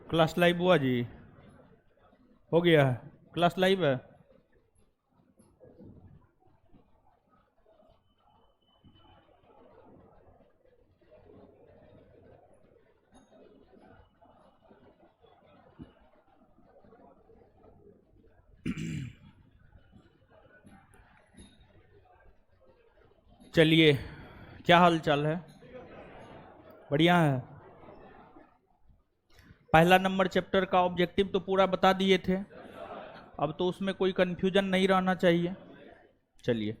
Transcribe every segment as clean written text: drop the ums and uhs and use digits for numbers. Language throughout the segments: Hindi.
क्लास लाइव हुआ जी? हो गया है? क्लास लाइव है? चलिए, क्या हाल चाल है? बढ़िया है। पहला नंबर चैप्टर का ऑब्जेक्टिव तो पूरा बता दिए थे, अब तो उसमें कोई कंफ्यूजन नहीं रहना चाहिए। चलिए,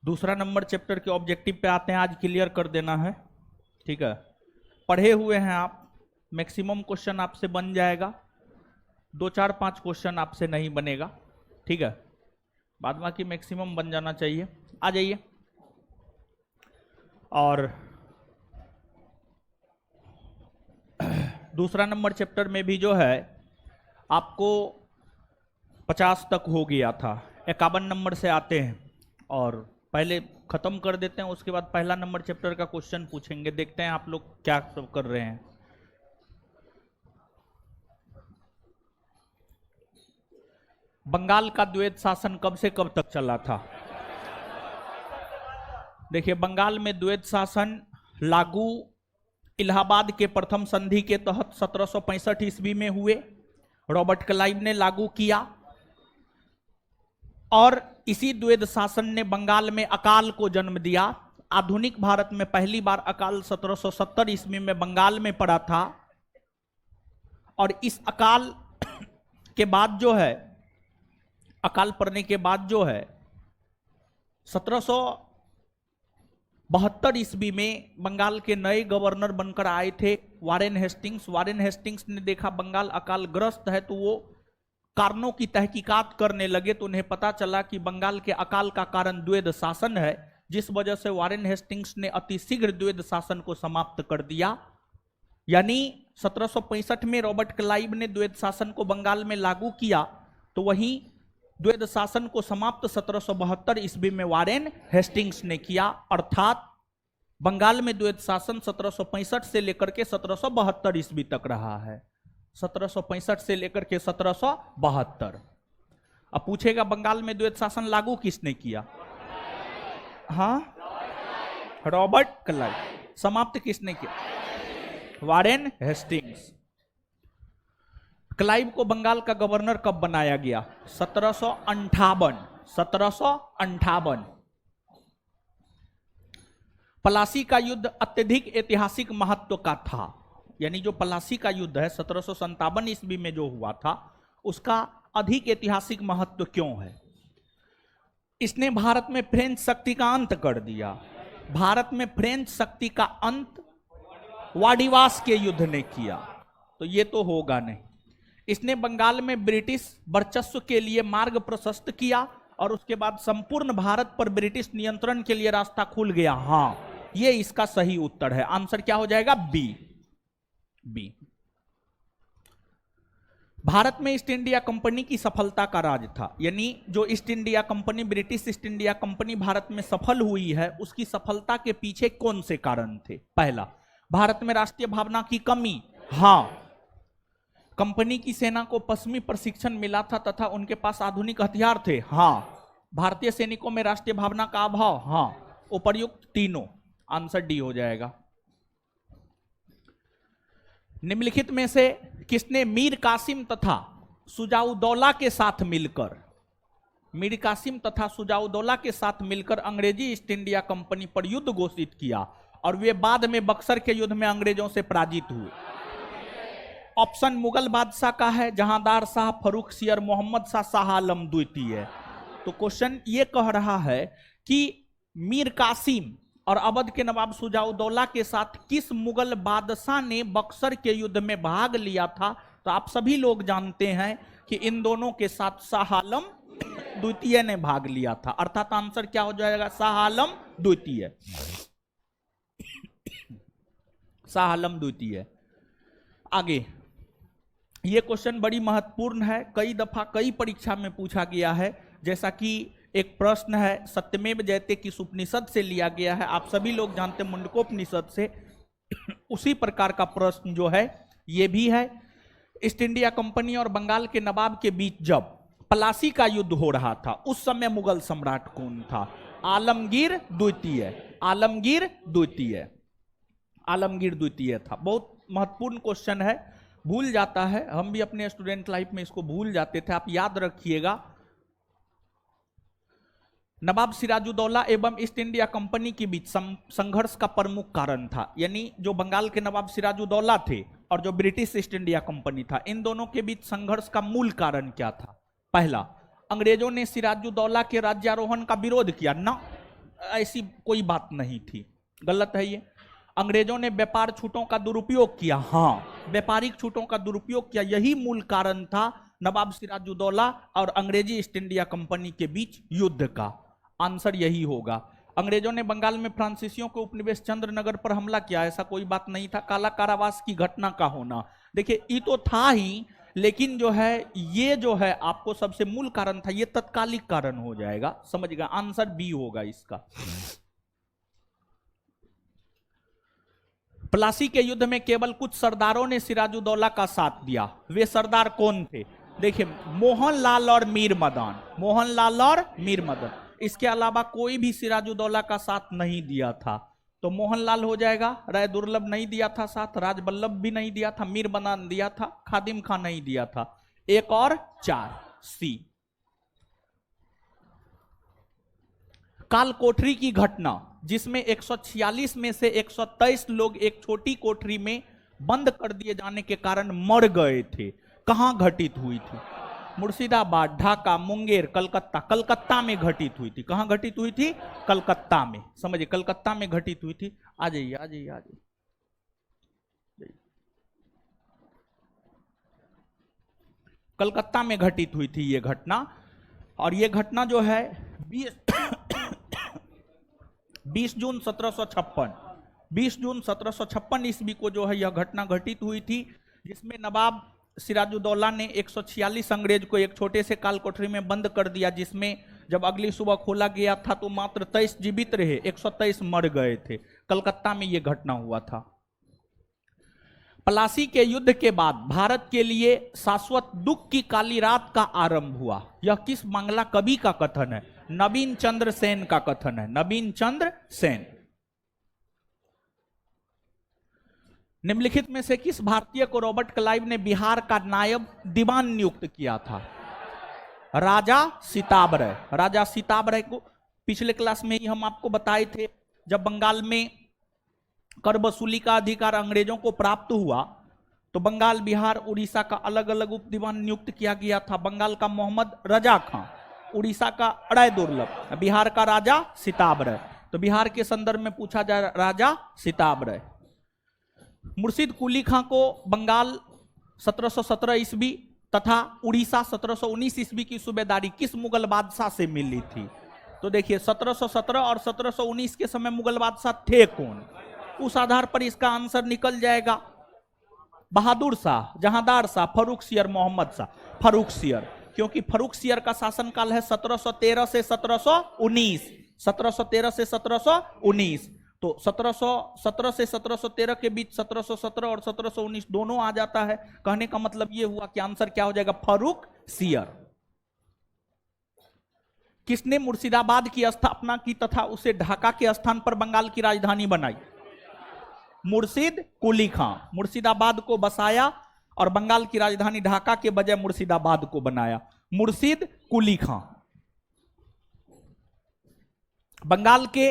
दूसरा नंबर चैप्टर के ऑब्जेक्टिव पे आते हैं, आज क्लियर कर देना है। ठीक है, पढ़े हुए हैं आप, मैक्सिमम क्वेश्चन आपसे बन जाएगा, 2 4 5 क्वेश्चन आपसे नहीं बनेगा। ठीक है, बाद बाकी मैक्सिमम बन जाना चाहिए। आ जाइए। और दूसरा नंबर चैप्टर में भी जो है आपको 50 तक हो गया था, 51 नंबर से आते हैं और पहले खत्म कर देते हैं, उसके बाद पहला नंबर चैप्टर का क्वेश्चन पूछेंगे, देखते हैं आप लोग क्या सब कर रहे हैं। बंगाल का द्वैध शासन कब से कब तक चला था? देखिए, बंगाल में द्वैध शासन लागू इलाहाबाद के प्रथम संधि के तहत 1765 ईस्वी में हुए, रॉबर्ट क्लाइव ने लागू किया और इसी द्वैध शासन ने बंगाल में अकाल को जन्म दिया। आधुनिक भारत में पहली बार अकाल 1770 ईस्वी में बंगाल में पड़ा था और इस अकाल के बाद जो है, अकाल पड़ने के बाद जो है 1772 ईस्वी में बंगाल के नए गवर्नर बनकर आए थे वारेन हेस्टिंग्स। वारेन हेस्टिंग्स ने देखा बंगाल अकाल ग्रस्त है तो वो कारणों की तहकीकात करने लगे, तो उन्हें पता चला कि बंगाल के अकाल का कारण द्वैध शासन है, जिस वजह से वारेन हेस्टिंग्स ने अतिशीघ्र द्वैध शासन को समाप्त कर दिया। यानी 1765 में रॉबर्ट क्लाइव ने द्वैध शासन को बंगाल में लागू किया, तो वहीं द्वैध शासन को समाप्त 1772 ईस्वी में वारेन हेस्टिंग्स ने किया। अर्थात बंगाल में द्वैध शासन 1765 से लेकर के 1772 ईस्वी तक रहा है, 1765 से लेकर के 1772। अब पूछेगा बंगाल में द्वैध शासन लागू किसने किया? हाँ, रॉबर्ट क्लाइव। समाप्त किसने किया? Warren Hastings. क्लाइव को बंगाल का गवर्नर कब बनाया गया? 1758। पलासी का युद्ध अत्यधिक ऐतिहासिक महत्व का था, यानी जो पलासी का युद्ध है 1757 ईस्वी में जो हुआ था, उसका अधिक ऐतिहासिक महत्व क्यों है? इसने भारत में फ्रेंच शक्ति का अंत कर दिया। भारत में फ्रेंच शक्ति का अंत वाडिवास के युद्ध ने किया, तो ये तो होगा नहीं। इसने बंगाल में ब्रिटिश वर्चस्व के लिए मार्ग प्रशस्त किया और उसके बाद संपूर्ण भारत पर ब्रिटिश नियंत्रण के लिए रास्ता खुल गया। हाँ, ये इसका सही उत्तर है। आंसर क्या हो जाएगा? बी। भारत में ईस्ट इंडिया कंपनी की सफलता का राज था, यानी जो east India company, British east India company Bharat में सफल हुई है, उसकी सफलता के पीछे कौन से कारण थे? पहला, भारत में राष्ट्रीय भावना की कमी। हाँ, कंपनी की सेना को पश्चिमी प्रशिक्षण मिला था तथा उनके पास आधुनिक हथियार थे। हाँ, भारतीय सैनिकों में राष्ट्रीय भावना का अभाव। हाँ, उपर्युक्त तीनों। आंसर डी हो जाएगा। निम्नलिखित में से किसने मीर कासिम तथा सुजाउद्दौला के साथ मिलकर, मीर कासिम तथा सुजाउद्दौला के साथ मिलकर अंग्रेजी ईस्ट इंडिया कंपनी पर युद्ध घोषित किया और वे बाद में बक्सर के युद्ध में अंग्रेजों से पराजित हुए? ऑप्शन मुगल बादशाह का है, जहांदार शाह, फरूख सियर, मोहम्मद शाह, शाह आलम द्वितीय। तो क्वेश्चन ये कह रहा है कि मीर कासिम और अवध के नवाब सुजाउद्दौला के साथ किस मुगल बादशाह ने बक्सर के युद्ध में भाग लिया था? तो आप सभी लोग जानते हैं कि इन दोनों के साथ शाह आलम द्वितीय ने भाग लिया था, अर्थात आंसर क्या हो जाएगा? शाह आलम द्वितीय। शाह आलम द्वितीय। आगे, ये क्वेश्चन बड़ी महत्वपूर्ण है, कई दफा कई परीक्षा में पूछा गया है। जैसा कि एक प्रश्न है, सत्यमेव जयते किस उपनिषद से लिया गया है? आप सभी लोग जानते हैं मुंडकोपनिषद से। उसी प्रकार का प्रश्न जो है ये भी है। ईस्ट इंडिया कंपनी और बंगाल के नवाब के बीच जब प्लासी का युद्ध हो रहा था, उस समय मुगल सम्राट कौन था? आलमगीर द्वितीय। आलमगीर द्वितीय। आलमगीर द्वितीय था। बहुत महत्वपूर्ण क्वेश्चन है, भूल जाता है, हम भी अपने स्टूडेंट लाइफ में इसको भूल जाते थे, आप याद रखिएगा। नवाब सिराजुद्दौला एवं ईस्ट इंडिया कंपनी के बीच संघर्ष का प्रमुख कारण था, यानी जो बंगाल के नवाब सिराजुद्दौला थे और जो ब्रिटिश ईस्ट इंडिया कंपनी था, इन दोनों के बीच संघर्ष का मूल कारण क्या था? पहला, अंग्रेजों ने सिराजुद्दौला के राज्यारोहण का विरोध किया ना, ऐसी कोई बात नहीं थी, गलत है ये। अंग्रेजों ने व्यापार छूटों का दुरुपयोग किया, हाँ, व्यापारिक छूटों का दुरुपयोग किया, यही मूल कारण था नवाब सिराजुद्दौला और अंग्रेजी ईस्ट इंडिया कंपनी के बीच युद्ध का। आंसर यही होगा। अंग्रेजों ने बंगाल में फ्रांसीसियों के उपनिवेश चंद्रनगर पर हमला किया, ऐसा कोई बात नहीं था। काला कारावास की घटना का होना, देखिए ये तो था ही, लेकिन जो है ये जो है आपको सबसे मूल कारण था, ये तत्कालिक कारण हो जाएगा, समझिएगा। आंसर बी होगा इसका। प्लासी के युद्ध में केवल कुछ सरदारों ने सिराजुद्दौला का साथ दिया, वे सरदार कौन थे? देखिए, मोहनलाल और मीर मदन, मोहनलाल और मीर मदन, इसके अलावा कोई भी सिराजुद्दौला का साथ नहीं दिया था, तो मोहनलाल हो जाएगा। राय दुर्लभ नहीं दिया था साथ, राजबल्लभ भी नहीं दिया था, मीर मदन दिया था, खादिम खां नहीं दिया था। 1 और 4 सी। काल कोठरी की घटना, जिसमें 146 में से 123 लोग एक छोटी कोठरी में बंद कर दिए जाने के कारण मर गए थे, कहां घटित हुई थी? मुर्शिदाबाद, ढाका, मुंगेर, कलकत्ता। कलकत्ता में घटित हुई थी। कहां घटित हुई थी? कलकत्ता में, समझिए, कलकत्ता में घटित हुई थी। आ जाइए, आ जाइए, आ जाइए। कलकत्ता में घटित हुई थी ये घटना, और ये घटना जो है 20 जून 1756, 20 जून 1756 ईस्वी को जो है यह घटना घटित हुई थी, जिसमें नवाब सिराजुद्दौला ने 146 अंग्रेज को एक छोटे से काल कोठरी में बंद कर दिया, जिसमें जब अगली सुबह खोला गया था तो मात्र 23 जीवित रहे, 123 मर गए थे। कलकत्ता में यह घटना हुआ था। प्लासी के युद्ध के बाद भारत के लिए शाश्वत दुख की काली रात का आरंभ हुआ। यह किस बांग्ला कवि का कथन है? नवीन चंद्र सेन का कथन है, नवीन चंद्र सेन। निम्नलिखित में से किस भारतीय को रॉबर्ट क्लाइव ने बिहार का नायब दीवान नियुक्त किया था? राजा सीताबरय। राजा सीताबरय को पिछले क्लास में ही हम आपको बताए थे, जब बंगाल में कर वसूली का अधिकार अंग्रेजों को प्राप्त हुआ तो बंगाल, बिहार, उड़ीसा का अलग अलग उप दीवान नियुक्त किया गया था। बंगाल का मोहम्मद रजा खां, उड़ीसा का राय दुर्लभ, बिहार का राजा सीताबरय। तो बिहार के संदर्भ में पूछा जाए राजा सीताबरय। मुर्शिद कुली खां को बंगाल 1717 ईस्वी तथा उड़ीसा 1719 ईस्वी की सूबेदारी किस मुगल बादशाह से मिली थी? तो देखिए, 1717 और 1719 के समय मुगल बादशाह थे कौन? उस आधार पर इसका आंसर निकल जाएगा। बहादुर शाह, जहांदार शाह, फर्रुखसियर, मोहम्मद शाह। फर्रुखसियर, क्योंकि फर्रुखसियर का शासनकाल है 1713 से 1719, 1713 से 1719, तो 1717 से 1713 के बीच 1717 और 1719 दोनों आ जाता है। कहने का मतलब यह हुआ कि आंसर क्या हो जाएगा? फर्रुखसियर। किसने मुर्शिदाबाद की स्थापना की तथा उसे ढाका के स्थान पर बंगाल की राजधानी बनाई? मुर्शिद कुली खां। मुर्शिदाबाद को बसाया और बंगाल की राजधानी ढाका के बजाय मुर्शिदाबाद को बनाया, मुर्शिद कुली खां। बंगाल के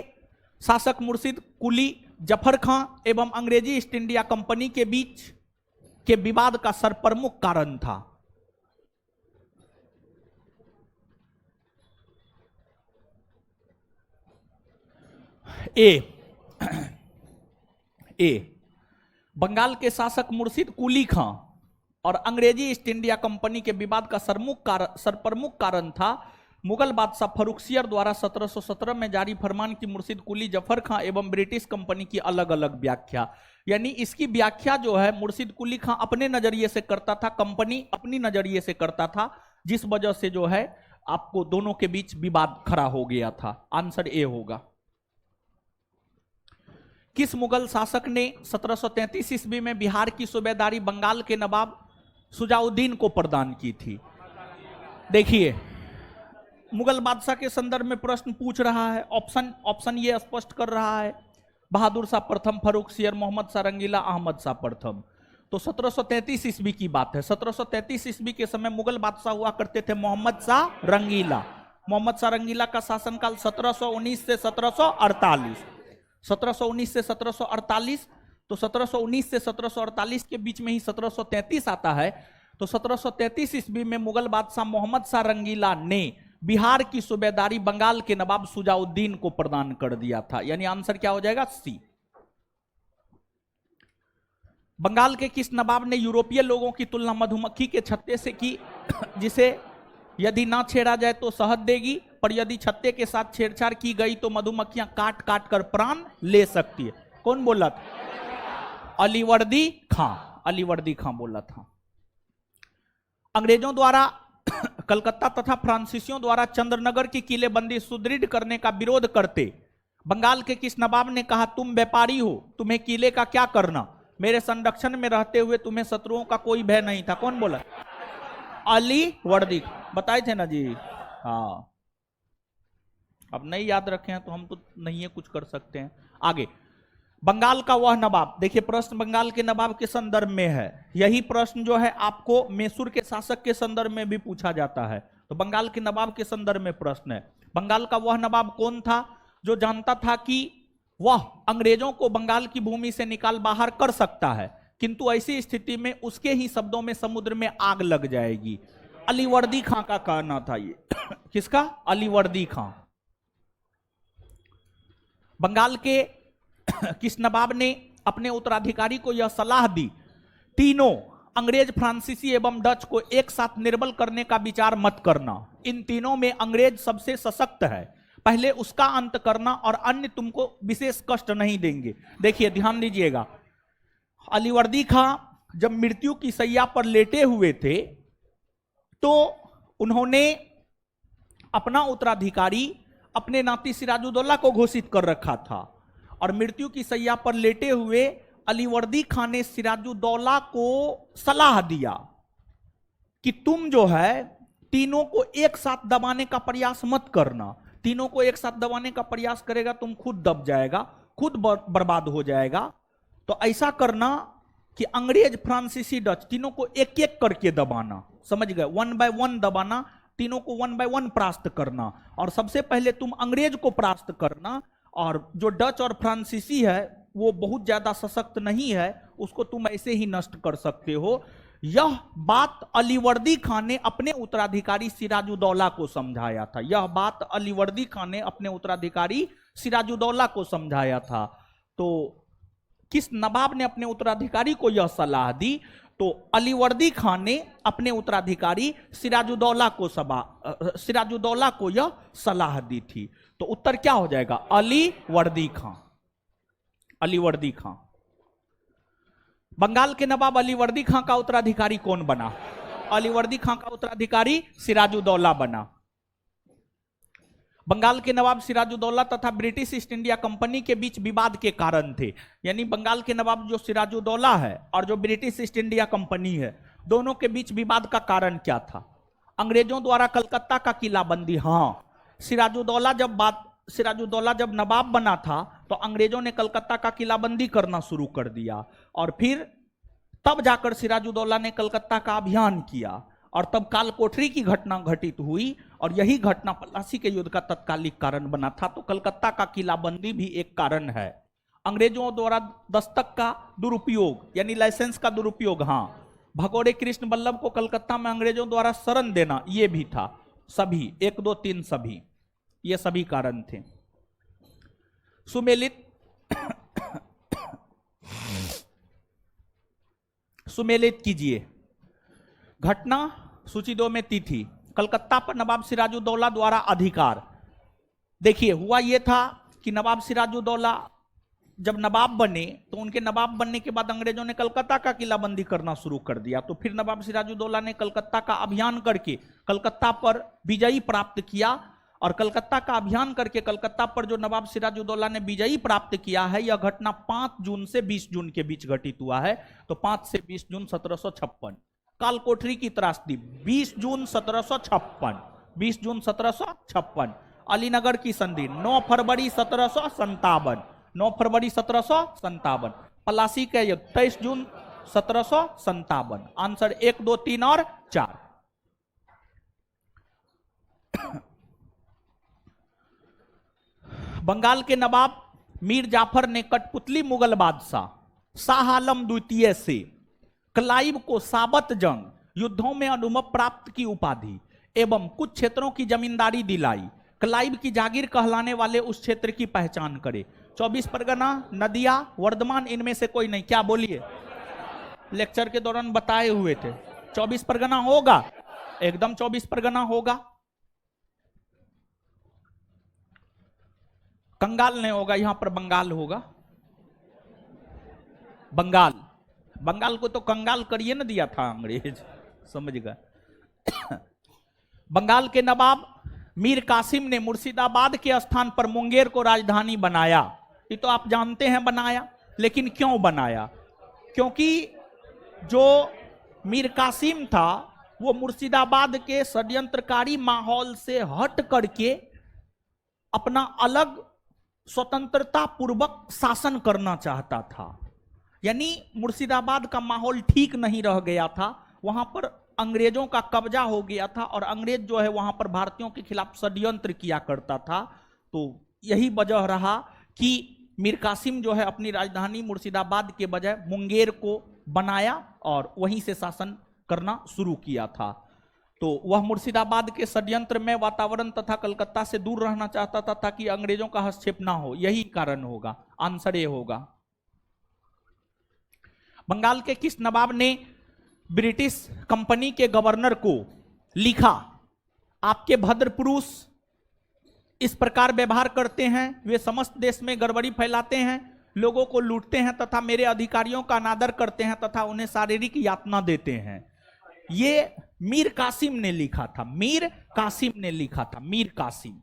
शासक मुर्शिद कुली जफर खां एवं अंग्रेजी ईस्ट इंडिया कंपनी के बीच के विवाद का सरप्रमुख कारण था। ए, बंगाल के शासक मुर्शिद कुली खां और अंग्रेजी ईस्ट इंडिया कंपनी के विवाद का सरप्रमुख कारण था मुगल बादशाह फर्रुखसियर द्वारा 1717 में जारी फरमान की मुर्शिद कुली जफर खां एवं ब्रिटिश कंपनी की अलग अलग व्याख्या। यानी इसकी व्याख्या जो है मुर्शिद कुली खां अपने नजरिए से करता था, कंपनी अपनी नजरिए से करता था, जिस वजह से जो है आपको दोनों के बीच विवाद खड़ा हो गया था। आंसर ए होगा। किस मुगल शासक ने 1733 ईस्वी में बिहार की सूबेदारी बंगाल के नवाब शुजाउद्दीन को प्रदान की थी। देखिए मुगल बादशाह के संदर्भ में प्रश्न पूछ रहा है, ऑप्शन ये स्पष्ट कर रहा है, बहादुर शाह प्रथम, फर्रुख सियर, मोहम्मद शाह रंगीला, अहमद शाह प्रथम। तो 1733 ईस्वी की बात है। 1733 ईस्वी के समय मुगल बादशाह हुआ करते थे मोहम्मद शाह रंगीला। मोहम्मद शाह रंगीला का शासनकाल 1719 से 1748, 1719 से 1748। तो 1719 से 1748 के बीच में ही 1733 आता है। तो 1733 ईस्वी में मुगल बादशाह मोहम्मद शाह रंगीला ने बिहार की सूबेदारी बंगाल के नवाब शुजाउद्दीन को प्रदान कर दिया था। यानी आंसर क्या हो जाएगा? सी। बंगाल के किस नवाब ने यूरोपीय लोगों की तुलना मधुमक्खी के छत्ते से की, जिसे यदि ना छेड़ा जाए तो शहद देगी, पर यदि छत्ते के साथ छेड़छाड़ की गई तो मधुमक्खियां काट काट कर प्राण ले सकती है? कौन बोला था? अलीवर्दी खां। अलीवर्दी खां बोला था। अंग्रेजों द्वारा कलकत्ता तथा फ्रांसीसियों द्वारा चंद्रनगर की किलेबंदी सुदृढ़ करने का विरोध करते बंगाल के किस नवाब ने कहा, तुम व्यापारी हो, तुम्हें किले का क्या करना, मेरे संरक्षण में रहते हुए तुम्हें शत्रुओं का कोई भय नहीं था? कौन बोला? अलीवर्दी। बताए थे ना जी। हाँ, अब नहीं याद रखे हैं तो हम तो नहीं है कुछ कर सकते हैं। आगे, बंगाल का वह नवाब। देखिए प्रश्न बंगाल के नवाब के संदर्भ में है। यही प्रश्न जो है आपको मैसूर के शासक के संदर्भ में भी पूछा जाता है। तो बंगाल के नवाब के संदर्भ में प्रश्न है, बंगाल का वह नवाब कौन था जो जानता था कि वह अंग्रेजों को बंगाल की भूमि से निकाल बाहर कर सकता है, किंतु ऐसी स्थिति में उसके ही शब्दों में समुद्र में आग लग जाएगी? अलीवर्दी खां का कहना था ये। किसका? अलीवर्दी खां। बंगाल के किस नवाब ने अपने उत्तराधिकारी को यह सलाह दी, तीनों अंग्रेज, फ्रांसीसी एवं डच को एक साथ निर्बल करने का विचार मत करना, इन तीनों में अंग्रेज सबसे सशक्त है, पहले उसका अंत करना और अन्य तुमको विशेष कष्ट नहीं देंगे। देखिए ध्यान दीजिएगा, अलीवर्दी खां जब मृत्यु की शैया पर लेटे हुए थे तो उन्होंने अपना उत्तराधिकारी अपने नाती सिराजुद्दौला को घोषित कर रखा था, और मृत्यु की शैया पर लेटे हुए अलीवर्दी खां ने सिराजुद्दौला को सलाह दिया कि तुम जो है तीनों को एक साथ दबाने का प्रयास मत करना, तीनों को एक साथ दबाने का प्रयास करेगा तुम खुद दब जाएगा, खुद बर्बाद हो जाएगा। तो ऐसा करना कि अंग्रेज, फ्रांसीसी, डच तीनों को एक एक करके दबाना, समझ गए? 1 बाय 1 दबाना, तीनों को 1 बाय 1 परास्त करना, और सबसे पहले तुम अंग्रेज को परास्त करना, और जो डच और फ्रांसीसी है वो बहुत ज्यादा सशक्त नहीं है, उसको तुम ऐसे ही नष्ट कर सकते हो। यह बात अलीवर्दी खां ने अपने उत्तराधिकारी सिराजुद्दौला को समझाया था। यह बात अलीवर्दी खां ने अपने उत्तराधिकारी सिराजुद्दौला को समझाया था। तो किस नवाब ने अपने उत्तराधिकारी को यह सलाह दी? तो अलीवर्दी खां ने अपने उत्तराधिकारी सिराजुद्दौला को यह सलाह दी थी। तो उत्तर क्या हो जाएगा? अलीवर्दी खां। अलीवर्दी खां। बंगाल के नवाब अलीवर्दी खां का उत्तराधिकारी कौन बना? अलीवर्दी खां का उत्तराधिकारी सिराजुद्दौला बना। बंगाल के नवाब सिराजुद्दौला तथा ब्रिटिश ईस्ट इंडिया कंपनी के बीच विवाद के कारण थे। यानी बंगाल के नवाब जो सिराजुद्दौला है और जो ब्रिटिश ईस्ट इंडिया कंपनी है, दोनों के बीच विवाद का कारण क्या था? अंग्रेजों द्वारा कलकत्ता का किलाबंदी। हाँ, सिराजुद्दौला जब नवाब बना था तो अंग्रेजों ने कलकत्ता का किलाबंदी करना शुरू कर दिया, और फिर तब जाकर सिराजुद्दौला ने कलकत्ता का अभियान किया, और तब कालकोठरी की घटना घटित हुई, और यही घटना प्लासी के युद्ध का तत्कालिक कारण बना था। तो कलकत्ता का किलाबंदी भी एक कारण है। अंग्रेजों द्वारा दस्तक का दुरुपयोग यानी लाइसेंस का दुरुपयोग, हाँ, भगोड़े कृष्ण बल्लभ को कलकत्ता में अंग्रेजों द्वारा शरण देना, ये भी था। सभी 1 2 3 सभी, ये सभी कारण थे। सुमेलित कीजिए घटना सूची 2 में तिथि, कलकत्ता पर नवाब सिराजुद्दौला द्वारा अधिकार। देखिए हुआ यह था कि नवाब सिराजुद्दौला जब नवाब बने तो उनके नवाब बनने के बाद अंग्रेजों ने कलकत्ता का किलाबंदी करना शुरू कर दिया। तो फिर नवाब सिराजुद्दौला ने कलकत्ता का अभियान करके कलकत्ता पर विजयी प्राप्त किया, और कलकत्ता का अभियान करके कलकत्ता पर जो नवाब सिराजुद्दौला ने विजयी प्राप्त किया है, यह घटना 5 जून से 20 जून के बीच घटित हुआ है। तो 5 से 20 जून 1756। कालकोठरी की त्रासदी 20 जून 1756, 20 जून 1756। अलीनगर की संधि 9 फरवरी 1757, 9 फरवरी 1757। पलासी का युद्ध 23 जून 1757। आंसर 1, 2, 3 और 4। बंगाल के नवाब मीर जाफर ने कठपुतली मुगल बादशाह शाह आलम द्वितीय से क्लाइव को साबत जंग युद्धों में अनुमव प्राप्त की उपाधि एवं कुछ क्षेत्रों की जमींदारी दिलाई। क्लाइव की जागीर कहलाने वाले उस क्षेत्र की पहचान करे। 24 परगना, नदिया, वर्धमान, इनमें से कोई नहीं। क्या बोलिए? लेक्चर के दौरान बताए हुए थे 24 परगना होगा, एकदम 24 परगना होगा। कंगाल नहीं होगा, यहां पर बंगाल होगा। बंगाल, बंगाल को तो कंगाल करिए ना दिया था अंग्रेज, समझ गए। बंगाल के नवाब मीर कासिम ने मुर्शिदाबाद के स्थान पर मुंगेर को राजधानी बनाया। ये तो आप जानते हैं बनाया, लेकिन क्यों बनाया? क्योंकि जो मीर कासिम था वो मुर्शिदाबाद के षड्यंत्रकारी माहौल से हट करके अपना अलग स्वतंत्रता पूर्वक शासन करना चाहता था। यानी मुर्शिदाबाद का माहौल ठीक नहीं रह गया था, वहां पर अंग्रेजों का कब्जा हो गया था और अंग्रेज जो है वहां पर भारतीयों के खिलाफ षड्यंत्र किया करता था। तो यही वजह रहा कि मीर कासिम जो है अपनी राजधानी मुर्शिदाबाद के बजाय मुंगेर को बनाया और वहीं से शासन करना शुरू किया था। तो वह मुर्शिदाबाद के षड्यंत्र में वातावरण तथा कलकत्ता से दूर रहना चाहता था ताकि अंग्रेजों का हस्तक्षेप ना हो, यही कारण होगा। आंसर ए होगा। बंगाल के किस नवाब ने ब्रिटिश कंपनी के गवर्नर को लिखा, आपके भद्र पुरुष इस प्रकार व्यवहार करते हैं, वे समस्त देश में गड़बड़ी फैलाते हैं, लोगों को लूटते हैं तथा मेरे अधिकारियों का अनादर करते हैं तथा उन्हें शारीरिक यातना देते हैं। ये मीर कासिम ने लिखा था, मीर कासिम ने लिखा था, मीर कासिम।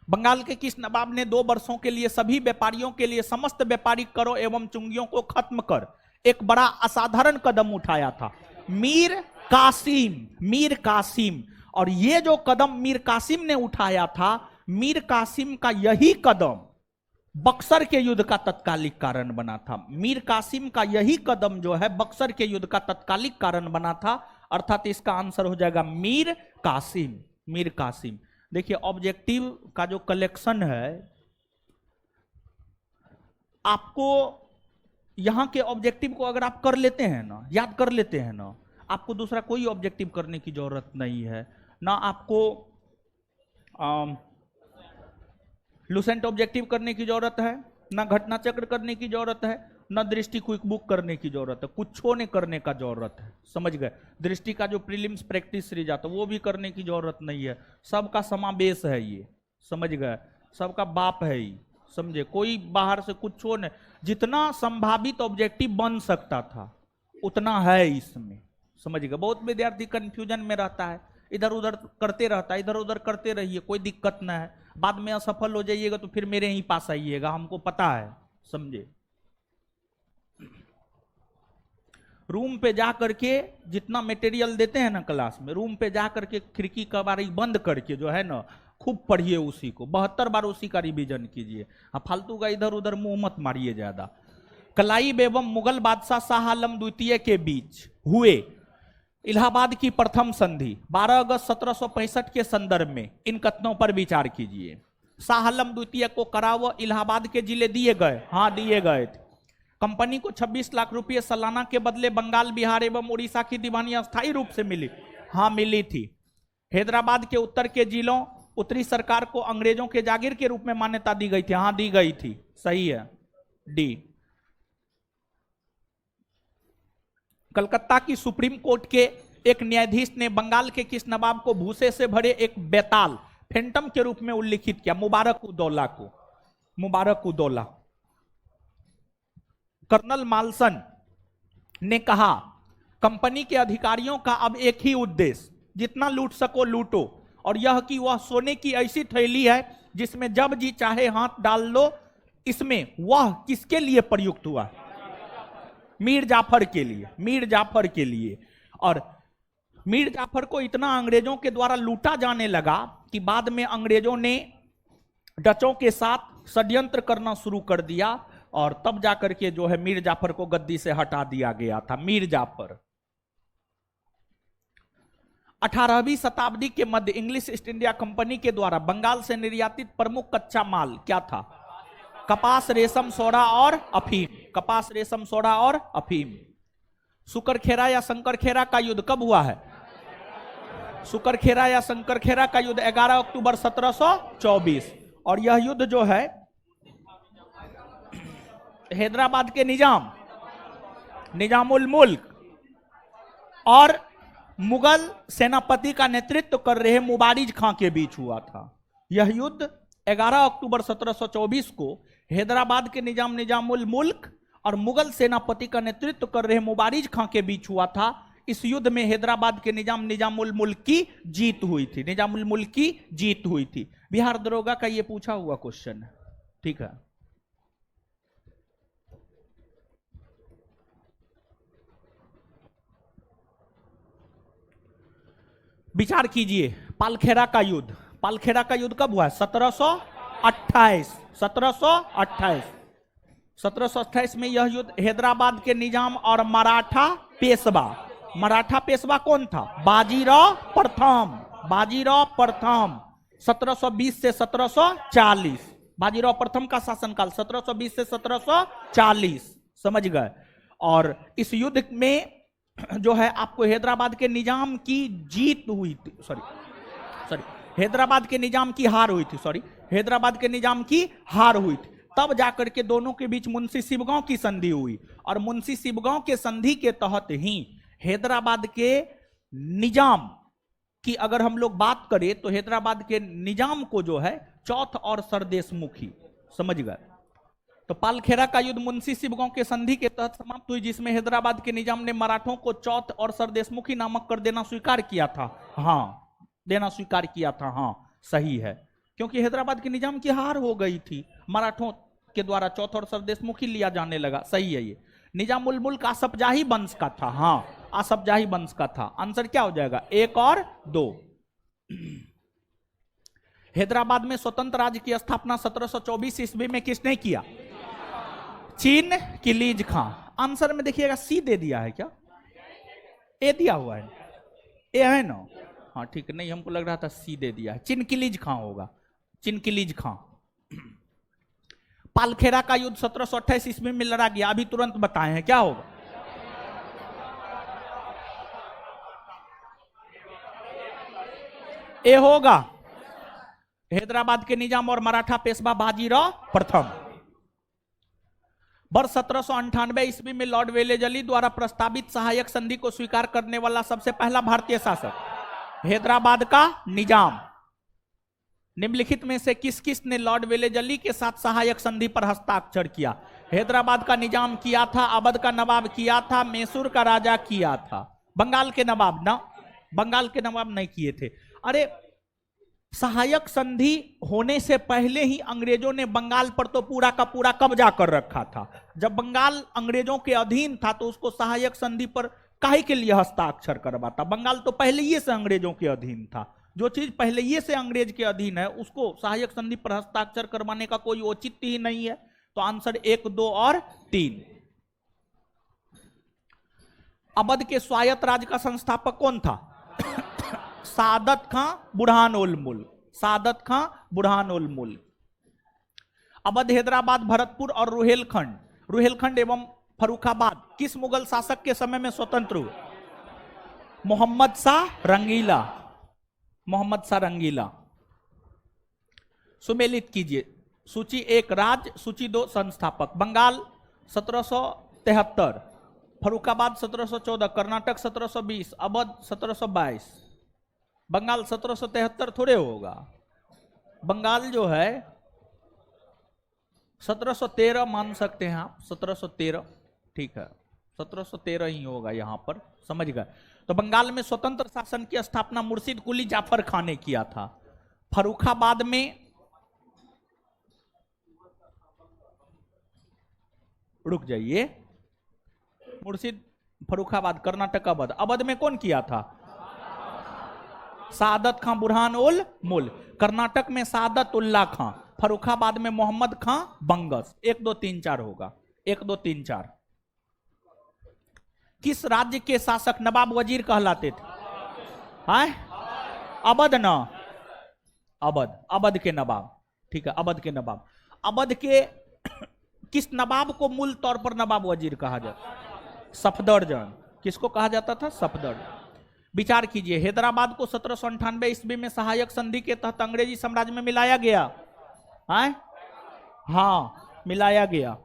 बंगाल के किस नवाब ने 2 वर्षों के लिए सभी व्यापारियों के लिए समस्त व्यापारिक करों एवं चुंगियों को खत्म कर एक बड़ा असाधारण कदम उठाया था? मीर कासिम, मीर कासिम। और ये जो कदम मीर कासिम ने उठाया था, मीर कासिम का यही कदम बक्सर के युद्ध का तत्कालिक कारण बना था। मीर कासिम का यही कदम जो है बक्सर के युद्ध का तत्कालिक कारण बना था, अर्थात इसका आंसर हो जाएगा मीर कासिम, मीर कासिम। देखिए ऑब्जेक्टिव का जो कलेक्शन है, आपको यहां के ऑब्जेक्टिव को अगर आप कर लेते हैं ना, याद कर लेते हैं ना, आपको दूसरा कोई ऑब्जेक्टिव करने की जरूरत नहीं है। ना आपको लुसेंट ऑब्जेक्टिव करने की जरूरत है, ना घटना चक्र करने की जरूरत है, ना दृष्टि क्विक बुक करने की जरूरत है, कुछ ने करने का जरूरत है। समझ गए? दृष्टि का जो प्रीलिम्स प्रैक्टिस सीरीज आता है वो भी करने की जरूरत नहीं है। सबका समावेश है ये, समझ गए? सबका बाप है ये, समझे? कोई बाहर से कुछ नहीं, जितना संभावित ऑब्जेक्टिव बन सकता था उतना है इसमें, समझ गए? बहुत विद्यार्थी कंफ्यूजन में रहता है, इधर उधर करते रहता है, इधर उधर करते रहिए, कोई दिक्कत ना है। बाद में असफल हो जाइएगा तो फिर मेरे ही पास आइएगा, हमको पता है, समझे? रूम पे जा करके जितना मटेरियल देते हैं ना क्लास में, रूम पे जा करके खिड़की कबाड़ी बंद करके जो है ना खूब पढ़िए उसी को, 72 बार उसी का रिवीजन कीजिए। हाँ, फालतू का इधर उधर मुंह मत मारिए ज्यादा। क्लाइव एवं मुगल बादशाह शाह आलम द्वितीय के बीच हुए इलाहाबाद की प्रथम संधि 12 अगस्त 1765 के संदर्भ में इन कथनों पर विचार कीजिए। शाह आलम द्वितीय को कराव इलाहाबाद के जिले दिए गए, हाँ दिए गए थे। कंपनी को 26 लाख रुपए सालाना के बदले बंगाल, बिहार एवं उड़ीसा की दीवानी अस्थायी रूप से मिली, हाँ मिली थी। हैदराबाद के उत्तर के जिलों उत्तरी सरकार को अंग्रेजों के जागीर के रूप में मान्यता दी गई थी, हाँ दी गई थी, सही है, डी। कलकत्ता की सुप्रीम कोर्ट के एक न्यायाधीश ने बंगाल के किस नवाब को भूसे से भरे एक बेताल फैंटम के रूप में उल्लिखित किया? मुबारक उदौला को, मुबारक उदौला। कर्नल माल्सन ने कहा कंपनी के अधिकारियों का अब एक ही उद्देश्य, जितना लूट सको लूटो, और यह कि वह सोने की ऐसी थैली है जिसमें जब जी चाहे हाथ डाल लो। इसमें वह किसके लिए प्रयुक्त हुआ? मीर जाफर के लिए, मीर जाफर के लिए। और मीर जाफर को इतना अंग्रेजों के द्वारा लूटा जाने लगा कि बाद में अंग्रेजों ने डचों के साथ षड्यंत्र करना शुरू कर दिया और तब जाकर के जो है मीर जाफर को गद्दी से हटा दिया गया था। मीर जाफर 18वीं शताब्दी के मध्य इंग्लिश ईस्ट इंडिया कंपनी के द्वारा बंगाल से निर्यातित प्रमुख कच्चा माल क्या था? कपास, रेशम, सोडा और अफीम। कपास, रेशम, सोडा और अफीम। सुकरखेरा या शंकरखेरा का युद्ध कब हुआ है? सुकरखेरा या शंकरखेरा का युद्ध 11 अक्टूबर 1724। और यह युद्ध जो है हैदराबाद के निजामुल मुल्क और मुगल सेनापति का नेतृत्व कर रहे मुबारिज खां के बीच हुआ था। यह युद्ध 11 अक्टूबर 1724 को हैदराबाद के निजामुल मुल्क और मुगल सेनापति का नेतृत्व कर रहे मुबारिज खां के बीच हुआ था। इस युद्ध में हैदराबाद के निजामुल मुल्क की जीत हुई थी। निजामुल मुल्क की जीत हुई थी। बिहार दरोगा का यह पूछा हुआ क्वेश्चन है, ठीक है। विचार कीजिए, पालखेरा का युद्ध, पालखेरा का युद्ध कब हुआ है? 1728। 1728 में यह युद्ध हैदराबाद के निजाम और मराठा पेशवा। मराठा पेशवा कौन था? बाजीराव प्रथम। बाजीराव प्रथम 1720 से 1740। बाजीराव प्रथम का शासनकाल 1720 से 1740, समझ गए। और इस युद्ध में जो है आपको हैदराबाद के निजाम की जीत हुई थी, सॉरी हैदराबाद के निजाम की हार हुई थी, हैदराबाद के निजाम की हार हुई थी। तब जाकर के दोनों के बीच मुंशी शिवगांव की संधि हुई और मुंशी शिवगांव के संधि के तहत ही हैदराबाद के निजाम की अगर हम लोग बात करें तो हैदराबाद के निजाम को जो है चौथ और सरदेशमुखी, समझ गए। तो पालखेरा का युद्ध मुंशी शिवगांव के संधि के तहत समाप्त हुई, जिसमें हैदराबाद के निजाम ने मराठों को चौथ और सरदेशमुखी नामक कर देना स्वीकार किया था। हाँ, देना स्वीकार किया था, हाँ सही है, क्योंकि हैदराबाद के निजाम की हार हो गई थी, मराठों के द्वारा चौथ और सरदेशमुखी लिया जाने लगा। सही है। ये निजामुल मुल्क आसफजाही वंश का था। हाँ, आसफजाही वंश का था। आंसर क्या हो जाएगा? 1 और 2। हैदराबाद में स्वतंत्र राज्य की स्थापना 1724 ईस्वी में किसने किया? चीन किलीज खां। आंसर में देखिएगा सी दे दिया है क्या? ए दिया हुआ है, ए है ना? हाँ ठीक है, नहीं हमको लग रहा था सी दे दिया है। चिनकिलीज खां होगा, चिनकिलीज खां। पालखेरा का युद्ध 1728 ईस्वी में लड़ा गया, अभी तुरंत बताए हैं, क्या होगा? ए होगा। हैदराबाद के निजाम और मराठा पेशवा बाजीराव प्रथम। वर्ष 1798 ईस्वी में लॉर्ड वेलेजली द्वारा प्रस्तावित सहायक संधि को स्वीकार करने वाला सबसे पहला भारतीय शासक हैदराबाद का निजाम। निम्नलिखित में से किस किस ने लॉर्ड वेलेजली के साथ सहायक संधि पर हस्ताक्षर किया? हैदराबाद का निजाम किया था, अवध का नवाब किया था, मैसूर का राजा किया था। बंगाल के नवाब ना, बंगाल के नवाब नहीं किए थे। अरे सहायक संधि होने से पहले ही अंग्रेजों ने बंगाल पर तो पूरा का पूरा कब्जा कर रखा था। जब बंगाल अंग्रेजों के अधीन था तो उसको सहायक संधि पर काहे के लिए हस्ताक्षर करवाता? बंगाल तो पहले ही से अंग्रेजों के अधीन था। जो चीज पहले ही से अंग्रेज के अधीन है उसको सहायक संधि पर हस्ताक्षर करवाने का कोई औचित्य ही नहीं है। तो आंसर 1, 2 और 3। अवध के स्वायत्त राज्य का संस्थापक कौन था? सादत खां बुरहान-उल मुल्क। सादत खां बुरहान-उल मुल्क। अवध, हैदराबाद, भरतपुर और रुहेलखंड एवं फर्रुखाबाद किस मुगल शासक के समय में स्वतंत्र हुए? मोहम्मद शाह रंगीला। मोहम्मद शाह रंगीला। सुमेलित कीजिए। सूची 1 राज्य, सूची 2 संस्थापक। बंगाल 1773, फर्रुखाबाद 1714, कर्नाटक 1720, अवध 1722। बंगाल 1773 थोड़े होगा। बंगाल जो है 1713 मान सकते हैं आप, 1713 ठीक है, 1713 ही होगा यहां पर, समझ गए। तो बंगाल में स्वतंत्र शासन की स्थापना मुर्शिद कुली जाफर खान ने किया था। फर्रुखाबाद में रुक जाइए, मुर्शिद, फर्रुखाबाद, कर्नाटक, अवध। अवध में कौन किया था? सादत खां बुरहान उल मुल्क। कर्नाटक में सादत उल्ला खां। फर्रुखाबाद में मोहम्मद खां बंगस। 1 2 3 4 होगा। 1 2 3 4। किस राज्य के शासक नवाब वजीर कहलाते थे? हाय अवध ना, अवध के नवाब। ठीक है, अवध के नवाब। अवध के किस नवाब को मूल तौर पर नवाब वजीर कहा जाता? सफदरजंग। किसको कहा जाता था? सफदरजंग। विचार कीजिए, हैदराबाद को 1798 ईस्वी में सहायक संधि के तहत अंग्रेजी साम्राज्य में मिलाया गया। हाँ, मिलाया गया।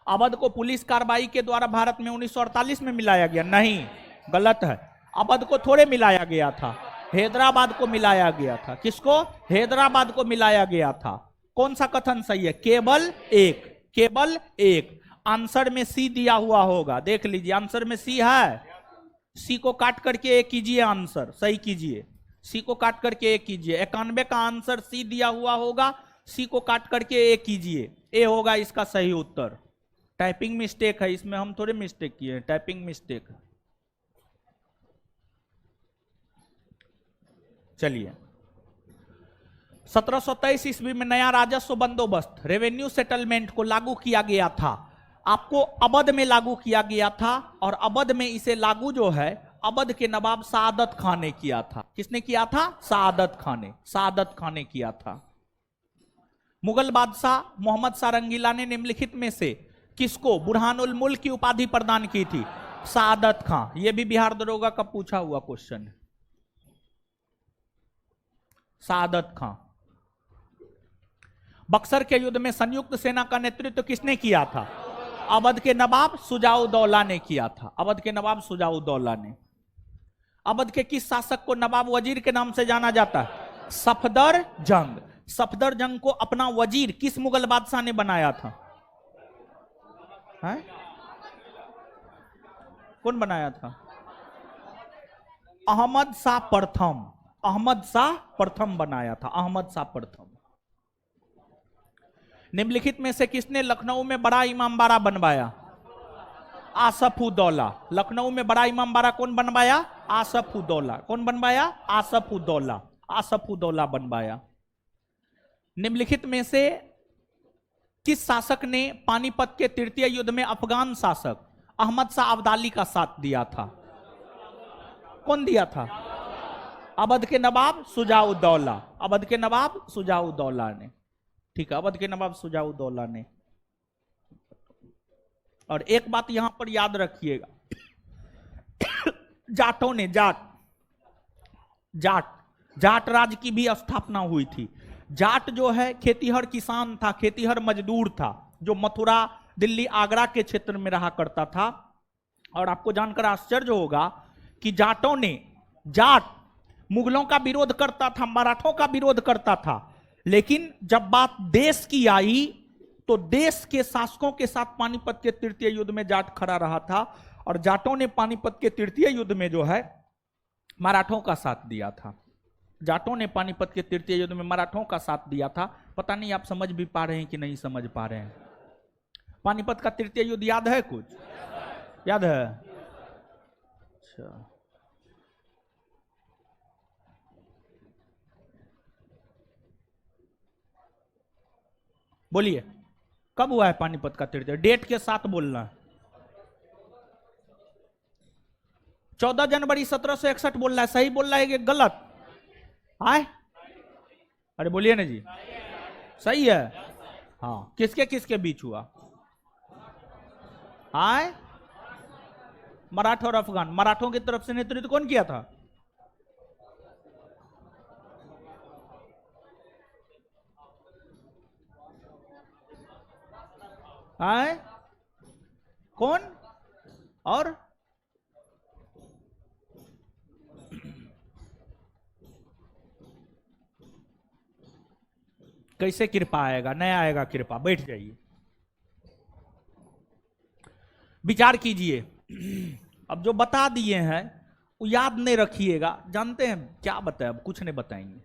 अवध को पुलिस कार्रवाई के द्वारा भारत में 1948 में मिलाया गया। नहीं, गलत है। अवध को थोड़े मिलाया गया था, हैदराबाद को मिलाया गया था। किसको? हैदराबाद को मिलाया गया था। कौन सा कथन सही है? केवल एक, केवल एक। आंसर में सी दिया हुआ होगा, देख लीजिए। आंसर में सी है, सी को काट करके ए कीजिए, आंसर सही कीजिए। सी को काट करके ए कीजिए। 91 का आंसर सी दिया हुआ होगा, सी को काट करके ए कीजिए, ए होगा इसका सही उत्तर। टाइपिंग मिस्टेक है इसमें, हम थोड़े मिस्टेक किए हैं, टाइपिंग मिस्टेक है। चलिए, 1723 ईस्वी में नया राजस्व बंदोबस्त रेवेन्यू सेटलमेंट को लागू किया गया था। आपको अवध में लागू किया गया था, और अवध में इसे लागू जो है अवध के नवाब सादत खां ने किया था। किसने किया था? सादत खां ने, सादत खां ने किया था। मुगल बादशाह मोहम्मद शाह रंगीला ने निम्नलिखित में से किसको बुरहानुल मुल्क की उपाधि प्रदान की थी? सादत खां। यह भी बिहार दरोगा का पूछा हुआ क्वेश्चन है। सादत खां। बक्सर के युद्ध में संयुक्त सेना का नेतृत्व किसने किया था? अवध के नवाब शुजाउद्दौला ने किया था। अवध के नवाब शुजाउद्दौला ने। अवध के किस शासक को नवाब वजीर के नाम से जाना जाता है? सफदरजंग। सफदरजंग को अपना वजीर किस मुगल बादशाह ने बनाया था? है? कौन बनाया था? अहमद शाह प्रथम। अहमद शाह प्रथम बनाया था, अहमद शाह प्रथम। निम्नलिखित में से किसने लखनऊ में बड़ा इमामबाड़ा बनवाया? आसफउद्दौला। लखनऊ में बड़ा इमामबाड़ा कौन बनवाया? आसफउद्दौला। कौन बनवाया? आसफउद्दौला। आसफउद्दौला बनवाया। निम्नलिखित में से किस शासक ने पानीपत के तृतीय युद्ध में अफगान शासक अहमद शाह अब्दाली का साथ दिया था? कौन दिया था? अवध के नवाब शुजाउद्दौला। अवध के नवाब शुजाउद्दौला ने। ठीक है, अवध के नवाब शुजाउद्दौला ने। और एक बात यहां पर याद रखिएगा, जाटों ने, जाट राज्य की भी स्थापना हुई थी। जाट जो है खेतीहर किसान था, खेतीहर मजदूर था, जो मथुरा, दिल्ली, आगरा के क्षेत्र में रहा करता था। और आपको जानकर आश्चर्य होगा कि जाटों ने, जाट मुगलों का विरोध करता था, मराठों का विरोध करता था, लेकिन जब बात देश की आई तो देश के शासकों के साथ पानीपत के तृतीय युद्ध में जाट खड़ा रहा था। और जाटों ने पानीपत के तृतीय युद्ध में जो है मराठों का साथ दिया था। जाटों ने पानीपत के तृतीय युद्ध में मराठों का साथ दिया था। पता नहीं आप समझ भी पा रहे हैं कि नहीं समझ पा रहे हैं। पानीपत का तृतीय युद्ध याद है? कुछ याद है? अच्छा, बोलिए कब हुआ है पानीपत का तृतीय? डेट के साथ बोलना है। 14 जनवरी 1761 बोल रहा है। सही बोल रहा है कि गलत? आए, अरे बोलिए ना जी। सही है। हाँ, किसके किसके बीच हुआ? आए, मराठा और अफगान। मराठों की तरफ से नेतृत्व कौन किया था? आए, कौन? और कैसे कृपा आएगा? नहीं आएगा कृपा, बैठ जाइए, विचार कीजिए। अब जो बता दिए हैं वो याद नहीं रखिएगा, जानते हैं क्या बताए, अब कुछ नहीं बताएंगे।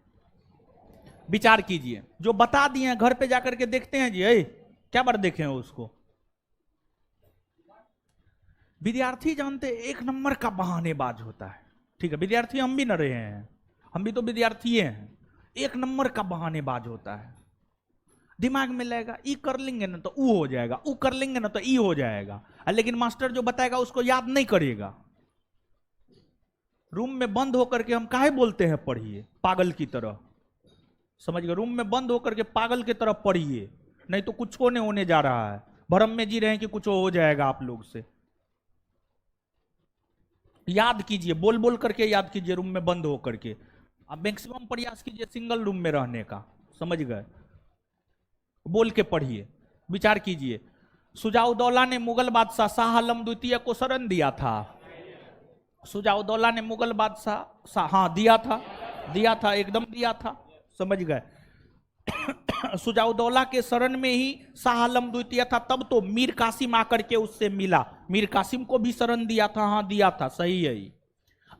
विचार कीजिए, जो बता दिए हैं घर पे जाकर के देखते हैं जी। क्या बार देखे हैं उसको? विद्यार्थी जानते एक नंबर का बहानेबाज होता है। ठीक है, विद्यार्थी हम भी न रहे हैं, हम भी तो विद्यार्थी हैं। एक नंबर का बहानेबाज होता है। दिमाग में लगेगा ई कर लेंगे ना तो ऊ हो जाएगा, ऊ कर लेंगे ना तो ई हो जाएगा, लेकिन मास्टर जो बताएगा उसको याद नहीं करेगा। रूम में बंद होकर के हम काहे बोलते हैं पढ़िए, पागल की तरह, समझ गए? रूम में बंद होकर के पागल की तरह पढ़िए, नहीं तो कुछ नहीं होने जा रहा है। भ्रम में जी रहे हैं कि कुछ हो जाएगा आप लोग से। याद कीजिए, बोल बोल करके याद कीजिए, रूम में बंद होकर के। आप मैक्सिमम प्रयास कीजिए सिंगल रूम में रहने का, समझ गए? बोल के पढ़िए, विचार कीजिए। सुजाउदौला ने मुगल बादशाह शाह आलम द्वितीय को शरण दिया था। सुजाउदौला ने मुगल बादशाह, हाँ दिया था, एकदम दिया था, समझ गए? सुजाउदौला के शरण में ही शाह आलम द्वितीय था, तब तो मीर कासिम आकर के उससे मिला, मीर कासिम को भी शरण दिया था, हाँ दिया था, सही है।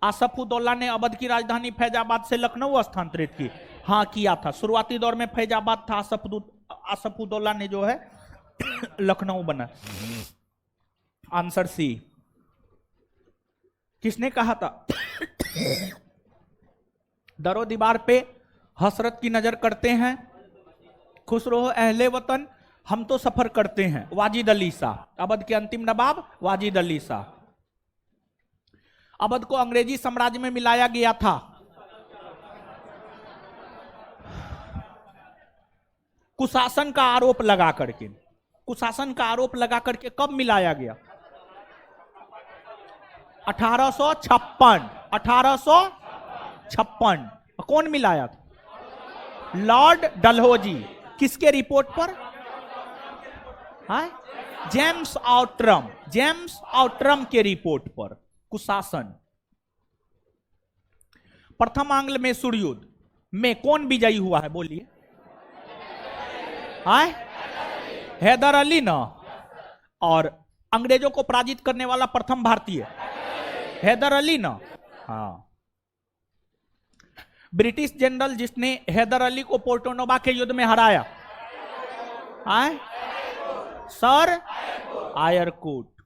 आसफउद्दौला ने अवध की राजधानी फैजाबाद से लखनऊ स्थानांतरित की, हाँ किया था। शुरुआती दौर में फैजाबाद था, आसफउद्दौला ने जो है लखनऊ बना। Answer C. किसने कहा था दरो दीवार पे हसरत की नजर करते हैं, खुश रहो अहले वतन, हम तो सफर करते हैं, वाजिद अली शाह। अवध के अंतिम नवाब वाजिद अली शाह। अवध को अंग्रेजी साम्राज्य में मिलाया गया था, कुशासन का आरोप लगा करके, कुशासन का आरोप लगा करके कब मिलाया गया? 1856। 1856। कौन मिलाया था? लॉर्ड डलहौजी। किसके रिपोर्ट पर? जेम्स आउट्रम, जेम्स आउट्रम के रिपोर्ट पर कुशासन। प्रथम आंग्ल मैसूर युद्ध में कौन विजयी हुआ है? बोलिए। हैदर अली ना। और अंग्रेजों को पराजित करने वाला प्रथम भारतीय हैदर अली ना। हाँ, ब्रिटिश जनरल जिसने हैदर अली को पोर्टोनोवा के युद्ध में हराया, सर आयरकूट।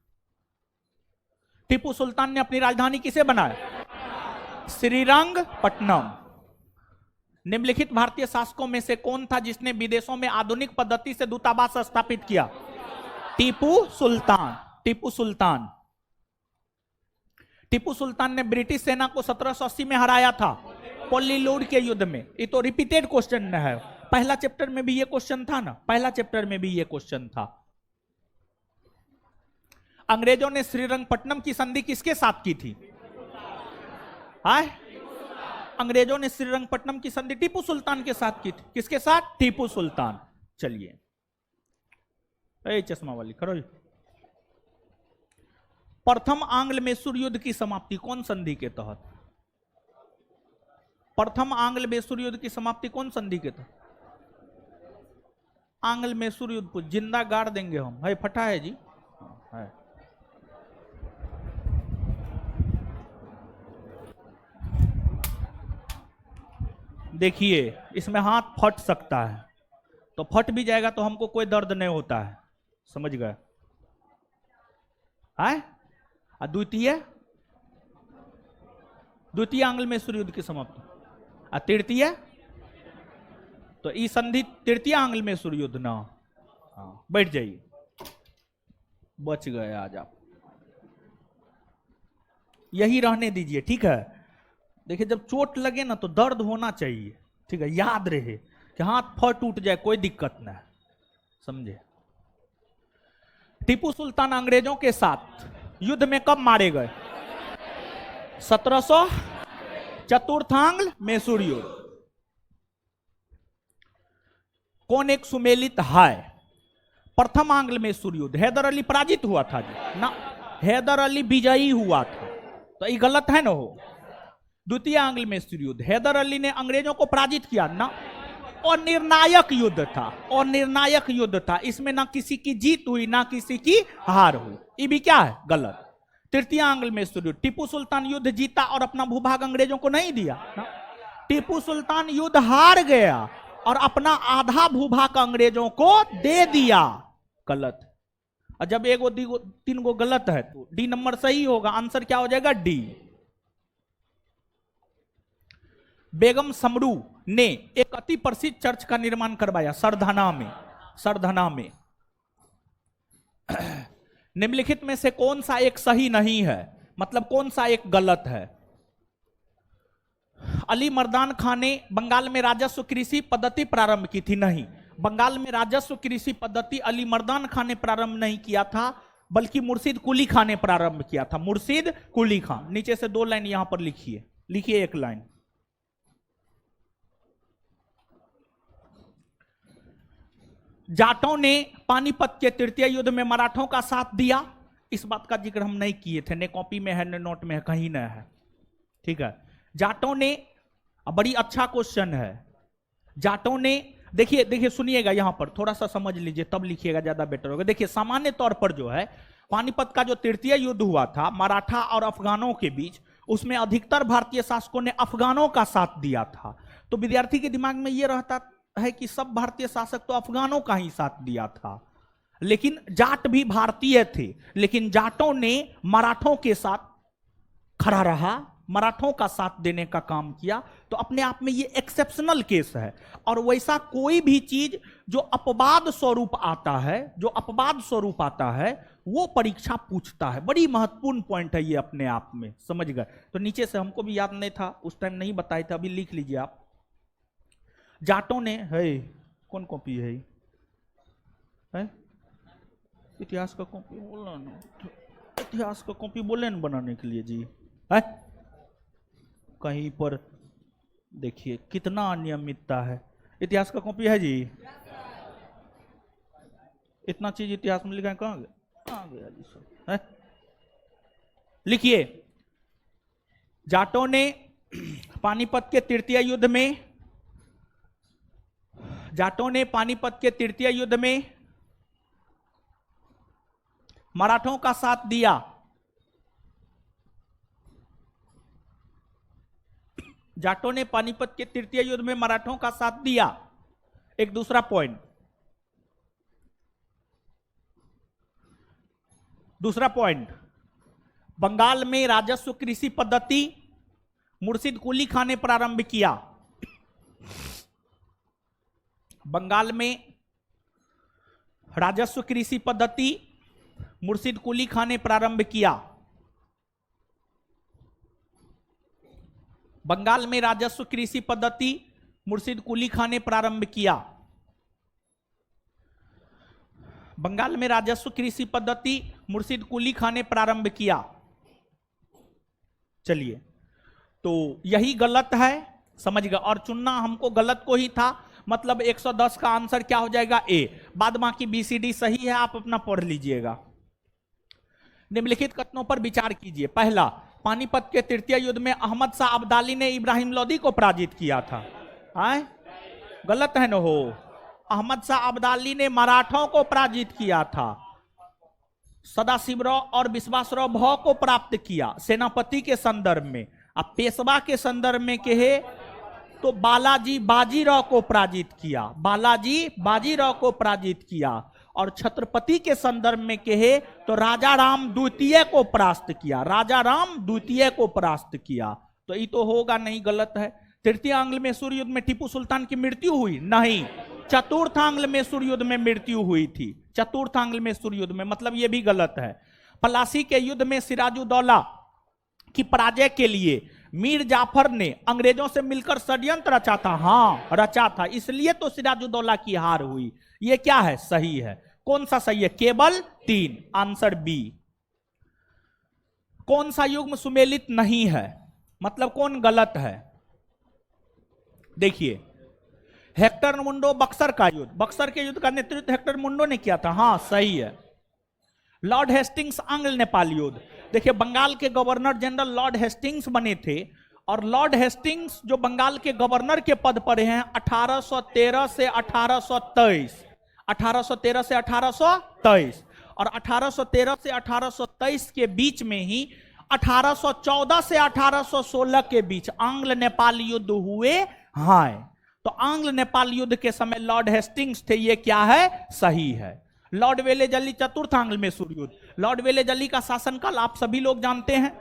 टीपू सुल्तान ने अपनी राजधानी किसे बनाया? श्रीरंगपट्टनम। निम्नलिखित भारतीय शासकों में से कौन था जिसने विदेशों में आधुनिक पद्धति से दूतावास स्थापित किया? टीपू सुल्तान। टीपू सुल्तान। टीपू सुल्तान ने ब्रिटिश सेना को 1780 में हराया था पोल्लीलूड के युद्ध में। ये तो रिपीटेड क्वेश्चन है, पहला चैप्टर में भी ये क्वेश्चन था ना, पहला चैप्टर में भी ये क्वेश्चन था। अंग्रेजों ने श्रीरंगपट्टनम की संधि किसके साथ की थी? अंग्रेजों ने श्रीरंगपट्टनम की संधि टीपू सुल्तान के साथ की थी। किसके साथ? टीपू सुल्तान। चलिए, चश्मा वाली खड़ो। प्रथम आंग्ल मैसूर युद्ध की समाप्ति कौन संधि के तहत? प्रथम आंग्ल मैसूर युद्ध की समाप्ति कौन संधि के तहत? आंग्ल मैसूर युद्ध को जिंदा गाड़ देंगे हम। है फटा है जी, है। देखिए, इसमें हाथ फट सकता है, तो फट भी जाएगा तो हमको कोई दर्द नहीं होता है, समझ गए? द्वितीय आंग्ल मैसूर युद्ध की समाप्ति। तृतीय तो ई संधि तृतीय आंग्ल मैसूर युद्ध ना। हाँ, बैठ जाइए, बच गए आज आप। यही रहने दीजिए, ठीक है? देखिए, जब चोट लगे ना तो दर्द होना चाहिए, ठीक है? याद रहे कि हाथ फट टूट जाए कोई दिक्कत ना है, समझे? टीपू सुल्तान अंग्रेजों के साथ युद्ध में कब मारे गए? 1700 चतुर्थांग्ल मैसूर युद्ध। कौन एक सुमेलित है? प्रथम आंग्ल मैसूर युद्ध हैदर अली पराजित हुआ था जी ना, हैदर अली विजयी हुआ था, तो ये गलत है ना हो। द्वितीय आंग्ल मैसूर युद्ध हैदर अली ने अंग्रेजों को पराजित किया ना, और निर्णायक युद्ध था, और निर्णायक युद्ध था। इसमें ना किसी की जीत हुई ना किसी की हार हुई, ये भी क्या है? गलत। तृतीय आंग्ल मैसूर युद्ध, टीपू सुल्तान युद्ध जीता और अपना भूभाग अंग्रेजों को नहीं दिया ना। टीपू सुल्तान युद्ध हार गया और अपना आधा भूभाग अंग्रेजों को दे दिया, गलत। और जब एक तीन गो गलत है तो डी नंबर सही होगा। आंसर क्या हो जाएगा? डी। बेगम समरू ने एक अति प्रसिद्ध चर्च का निर्माण करवाया सरधना में। सरधना में निम्नलिखित में से कौन सा एक सही नहीं है, मतलब कौन सा एक गलत है? अली मर्दान खान ने बंगाल में राजस्व कृषि पद्धति प्रारंभ की थी। नहीं, बंगाल में राजस्व कृषि पद्धति अली मर्दान खान ने प्रारंभ नहीं किया था, बल्कि मुर्शिद कुली खान ने प्रारंभ किया था। मुर्शिद कुली खान। नीचे से 2 लाइन यहां पर लिखिए, लिखिए 1 लाइन। जाटों ने पानीपत के तृतीय युद्ध में मराठों का साथ दिया। इस बात का जिक्र हम नहीं किए थे, न कॉपी में है न नोट में है, कहीं न है। ठीक है, जाटों ने, बड़ी अच्छा क्वेश्चन है। जाटों ने, देखिए सुनिएगा, यहां पर थोड़ा सा समझ लीजिए तब लिखिएगा, ज्यादा बेटर होगा। देखिए सामान्य तौर पर जो है पानीपत का जो तृतीय युद्ध हुआ था मराठा और अफगानों के बीच, उसमें अधिकतर भारतीय शासकों ने अफगानों का साथ दिया था। तो विद्यार्थी के दिमाग में यह रहता है कि सब भारतीय शासक तो अफगानों का ही साथ दिया था, लेकिन जाट भी भारतीय थे, लेकिन जाटों ने मराठों के साथ खड़ा रहा, मराठों का साथ देने का काम किया। तो अपने आप में ये एक्सेप्शनल केस है। और वैसा कोई भी चीज जो अपवाद स्वरूप आता है, जो अपवाद स्वरूप आता है, वो परीक्षा पूछता है। बड़ी महत्वपूर्ण पॉइंट है ये अपने आप में, समझ गए? तो नीचे से हमको भी याद नहीं था, उस टाइम नहीं बताए थे, अभी लिख लीजिए आप। जाटों ने, है कौन कॉपी है? इतिहास का कॉपी बोलना ना, इतिहास का कॉपी बोले ना बनाने के लिए जी, है कहीं पर देखिए कितना अनियमितता है। इतिहास का कॉपी है जी? इतना चीज इतिहास में लिखा है, कहां गया जी सब? लिखिए, जाटों ने पानीपत के तृतीय युद्ध में, जाटों ने पानीपत के तृतीय युद्ध में मराठों का साथ दिया। जाटों ने पानीपत के तृतीय युद्ध में मराठों का साथ दिया। एक दूसरा पॉइंट, दूसरा पॉइंट, बंगाल में राजस्व कृषि पद्धति मुर्शिद कुली खान ने प्रारंभ किया। बंगाल में राजस्व कृषि पद्धति मुर्शिद कुली खान ने प्रारंभ किया। बंगाल में राजस्व कृषि पद्धति मुर्शिद कुली खान ने प्रारंभ किया। बंगाल में राजस्व कृषि पद्धति मुर्शिद कुली खान ने प्रारंभ किया। चलिए, तो यही गलत है, समझ गए? और चुनना हमको गलत को ही था, मतलब 110 का आंसर क्या हो जाएगा? ए। बाद बाकी BCD सही है, आप अपना पढ़ लीजिएगा। निम्नलिखित कथनों पर विचार कीजिए। पहला, पानीपत के तृतीय युद्ध में अहमद शाह अब्दाली ने इब्राहिम लोदी को पराजित किया था। आए? गलत है न हो? अहमद शाह अब्दाली ने मराठों को पराजित किया था। सदाशिवराव और विश्वासराव भाव को प्राप्त किया सेनापति के संदर्भ में। अब पेशवा के संदर्भ में कहे तो बालाजी बाजीराव को पराजित किया, बालाजी बाजीराव को पराजित किया। और छत्रपति के संदर्भ में कहे तो राजा राम द्वितीय को परास्त किया, राजा राम द्वितीय को परास्त किया। तो ये तो होगा नहीं, गलत है। तृतीय आंग्ल मैसूर युद्ध में टीपू सुल्तान की मृत्यु हुई? नहीं, चतुर्थ आंग्ल मैसूर युद्ध में मृत्यु हुई थी। चतुर्थ आंग्ल मैसूर युद्ध में, मतलब ये भी गलत है। पलासी के युद्ध में सिराजुद्दौला की पराजय के लिए मीर जाफर ने अंग्रेजों से मिलकर षड्यंत्र रचा था। हाँ, रचा था, इसलिए तो सिराजुद्दौला की हार हुई। ये क्या है? सही है। कौन सा सही है? केवल 3, आंसर बी। कौन सा युग्म सुमेलित नहीं है, मतलब कौन गलत है? देखिए, हेक्टर मुंडो बक्सर का युद्ध, बक्सर के युद्ध का नेतृत्व हेक्टर मुंडो ने किया था। हाँ, सही है। लॉर्ड हेस्टिंग्स आंग्ल नेपाल युद्ध, देखिए बंगाल के गवर्नर जनरल लॉर्ड हेस्टिंग्स बने थे, और लॉर्ड हेस्टिंग्स जो बंगाल के गवर्नर के पद पर हैं 1813 से 1823, 1813 से 1823, और 1813 से 1823 के बीच में ही 1814 से 1816 के बीच आंग्ल नेपाल युद्ध हुए हैं। तो आंग्ल नेपाल युद्ध के समय लॉर्ड हेस्टिंग्स थे, ये क्या है? सही है। लॉर्ड वेलेजली चतुर्थ आंग्ल मैसूर युद्ध। लॉर्ड वेलेजली का शासनकाल आप सभी लोग जानते हैं,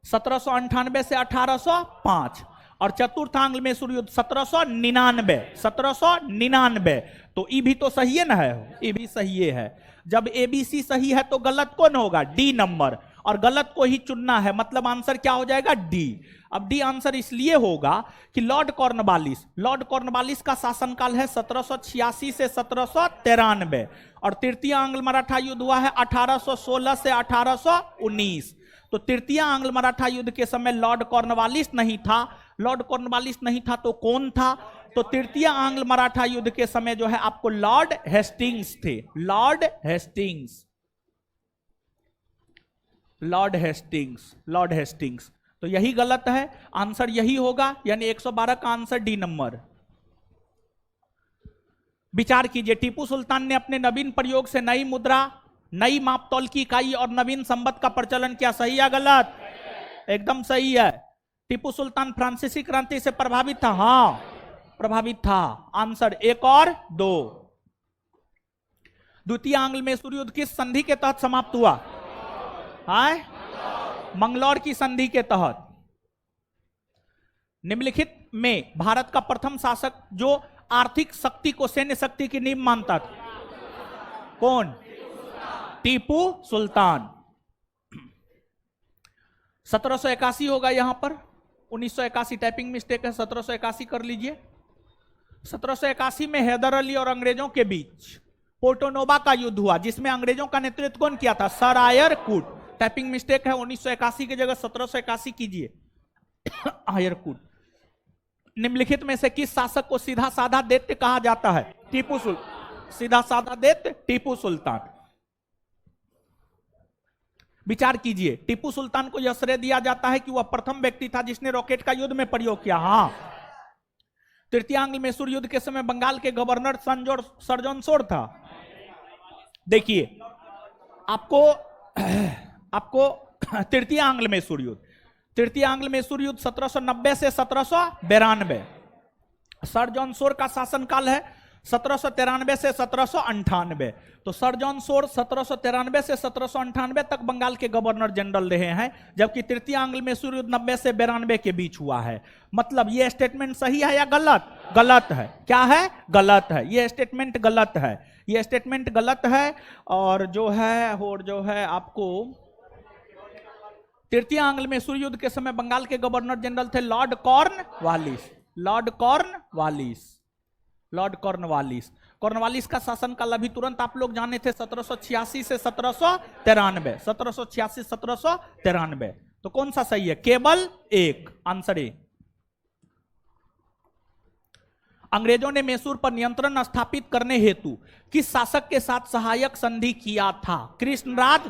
1798 से 1805, और चतुर्थ आंग्ल मैसूर युद्ध 1799। तो ई भी तो सही है ना, है ये भी सही है। जब एबीसी सही है तो गलत कौन होगा? डी नंबर, और गलत को ही चुनना है, मतलब आंसर क्या हो जाएगा? डी। अब डी आंसर इसलिए होगा कि लॉर्ड कॉर्नवालिस का शासनकाल है 1786 से 1793, और तृतीय आंग्ल मराठा युद्ध हुआ है 1816 से 1819। तो तृतीय आंग्ल मराठा युद्ध के समय लॉर्ड कॉर्नवालिस नहीं था। लॉर्ड कॉर्नवालिस नहीं था तो कौन था? तो तृतीय आंग्ल मराठा युद्ध के समय जो है आपको लॉर्ड हेस्टिंग्स थे। Lord Hastings. तो यही गलत है, आंसर यही होगा, यानी 112 का आंसर डी नंबर। विचार कीजिए, टीपू सुल्तान ने अपने नवीन प्रयोग से नई मुद्रा, नई मापतौल की इकाई और नवीन संबंध का प्रचलन किया। सही या गलत? एकदम सही है। टीपू सुल्तान फ्रांसीसी क्रांति से प्रभावित था? हाँ, प्रभावित था। आंसर 1 और 2। द्वितीय आंग्ल मैसूर युद्ध किस संधि के तहत समाप्त हुआ? हाय, मंगलौर की संधि के तहत। निम्नलिखित में भारत का प्रथम शासक जो आर्थिक शक्ति को सैन्य शक्ति की नींव मानता था, कौन? टीपू सुल्तान। 1781 होगा यहां पर, 1981 टाइपिंग मिस्टेक है, 1781 कर लीजिए। 1781 में हैदर अली और अंग्रेजों के बीच पोर्टोनोवा का युद्ध हुआ, जिसमें अंग्रेजों का नेतृत्व कौन किया था? सर आयर कूट। टाइपिंग मिस्टेक है, 1981 की जगह 1781 कीजिए। आयर कूट। निम्नलिखित में से किस शासक को सीधा साधा दैत्य कहा जाता है? टीपू सुल्तान। सीधा साधा दैत्य टीपू सुल्तान। विचार कीजिए, टीपू सुल्तान को यह श्रेय दिया जाता है कि वह प्रथम व्यक्ति था जिसने रॉकेट का युद्ध में प्रयोग किया। हाँ। तृतीय आंग्ल मैसूर युद्ध के समय बंगाल के गवर्नर सर्जन सोर था। देखिए, आपको तृतीय आंग्ल मैसूर युद्ध 1790 से 1792। सर जॉन सोर का शासनकाल है 1793 से 1798। तो सर जॉन सोर 1793 से 1798 तक बंगाल के गवर्नर जनरल रहे हैं, जबकि तृतीय आंग्ल मैसूर युद्ध 90 से 92 के बीच हुआ है। मतलब ये स्टेटमेंट सही है या गलत? गलत है। क्या है? गलत है। ये स्टेटमेंट गलत है, ये स्टेटमेंट गलत है। और जो है आपको तृतीय आंग्ल मैसूर युद्ध के समय बंगाल के गवर्नर जनरल थे लॉर्ड कॉर्नवालिस। कॉर्नवालिस का शासनकाल अभी तुरंत आप लोग जाने थे 1786 से 1793। 1786 1793। तो कौन सा सही है? केवल एक, आंसर ए। अंग्रेजों ने मैसूर पर नियंत्रण स्थापित करने हेतु किस शासक के साथ सहायक संधि किया था? कृष्णराज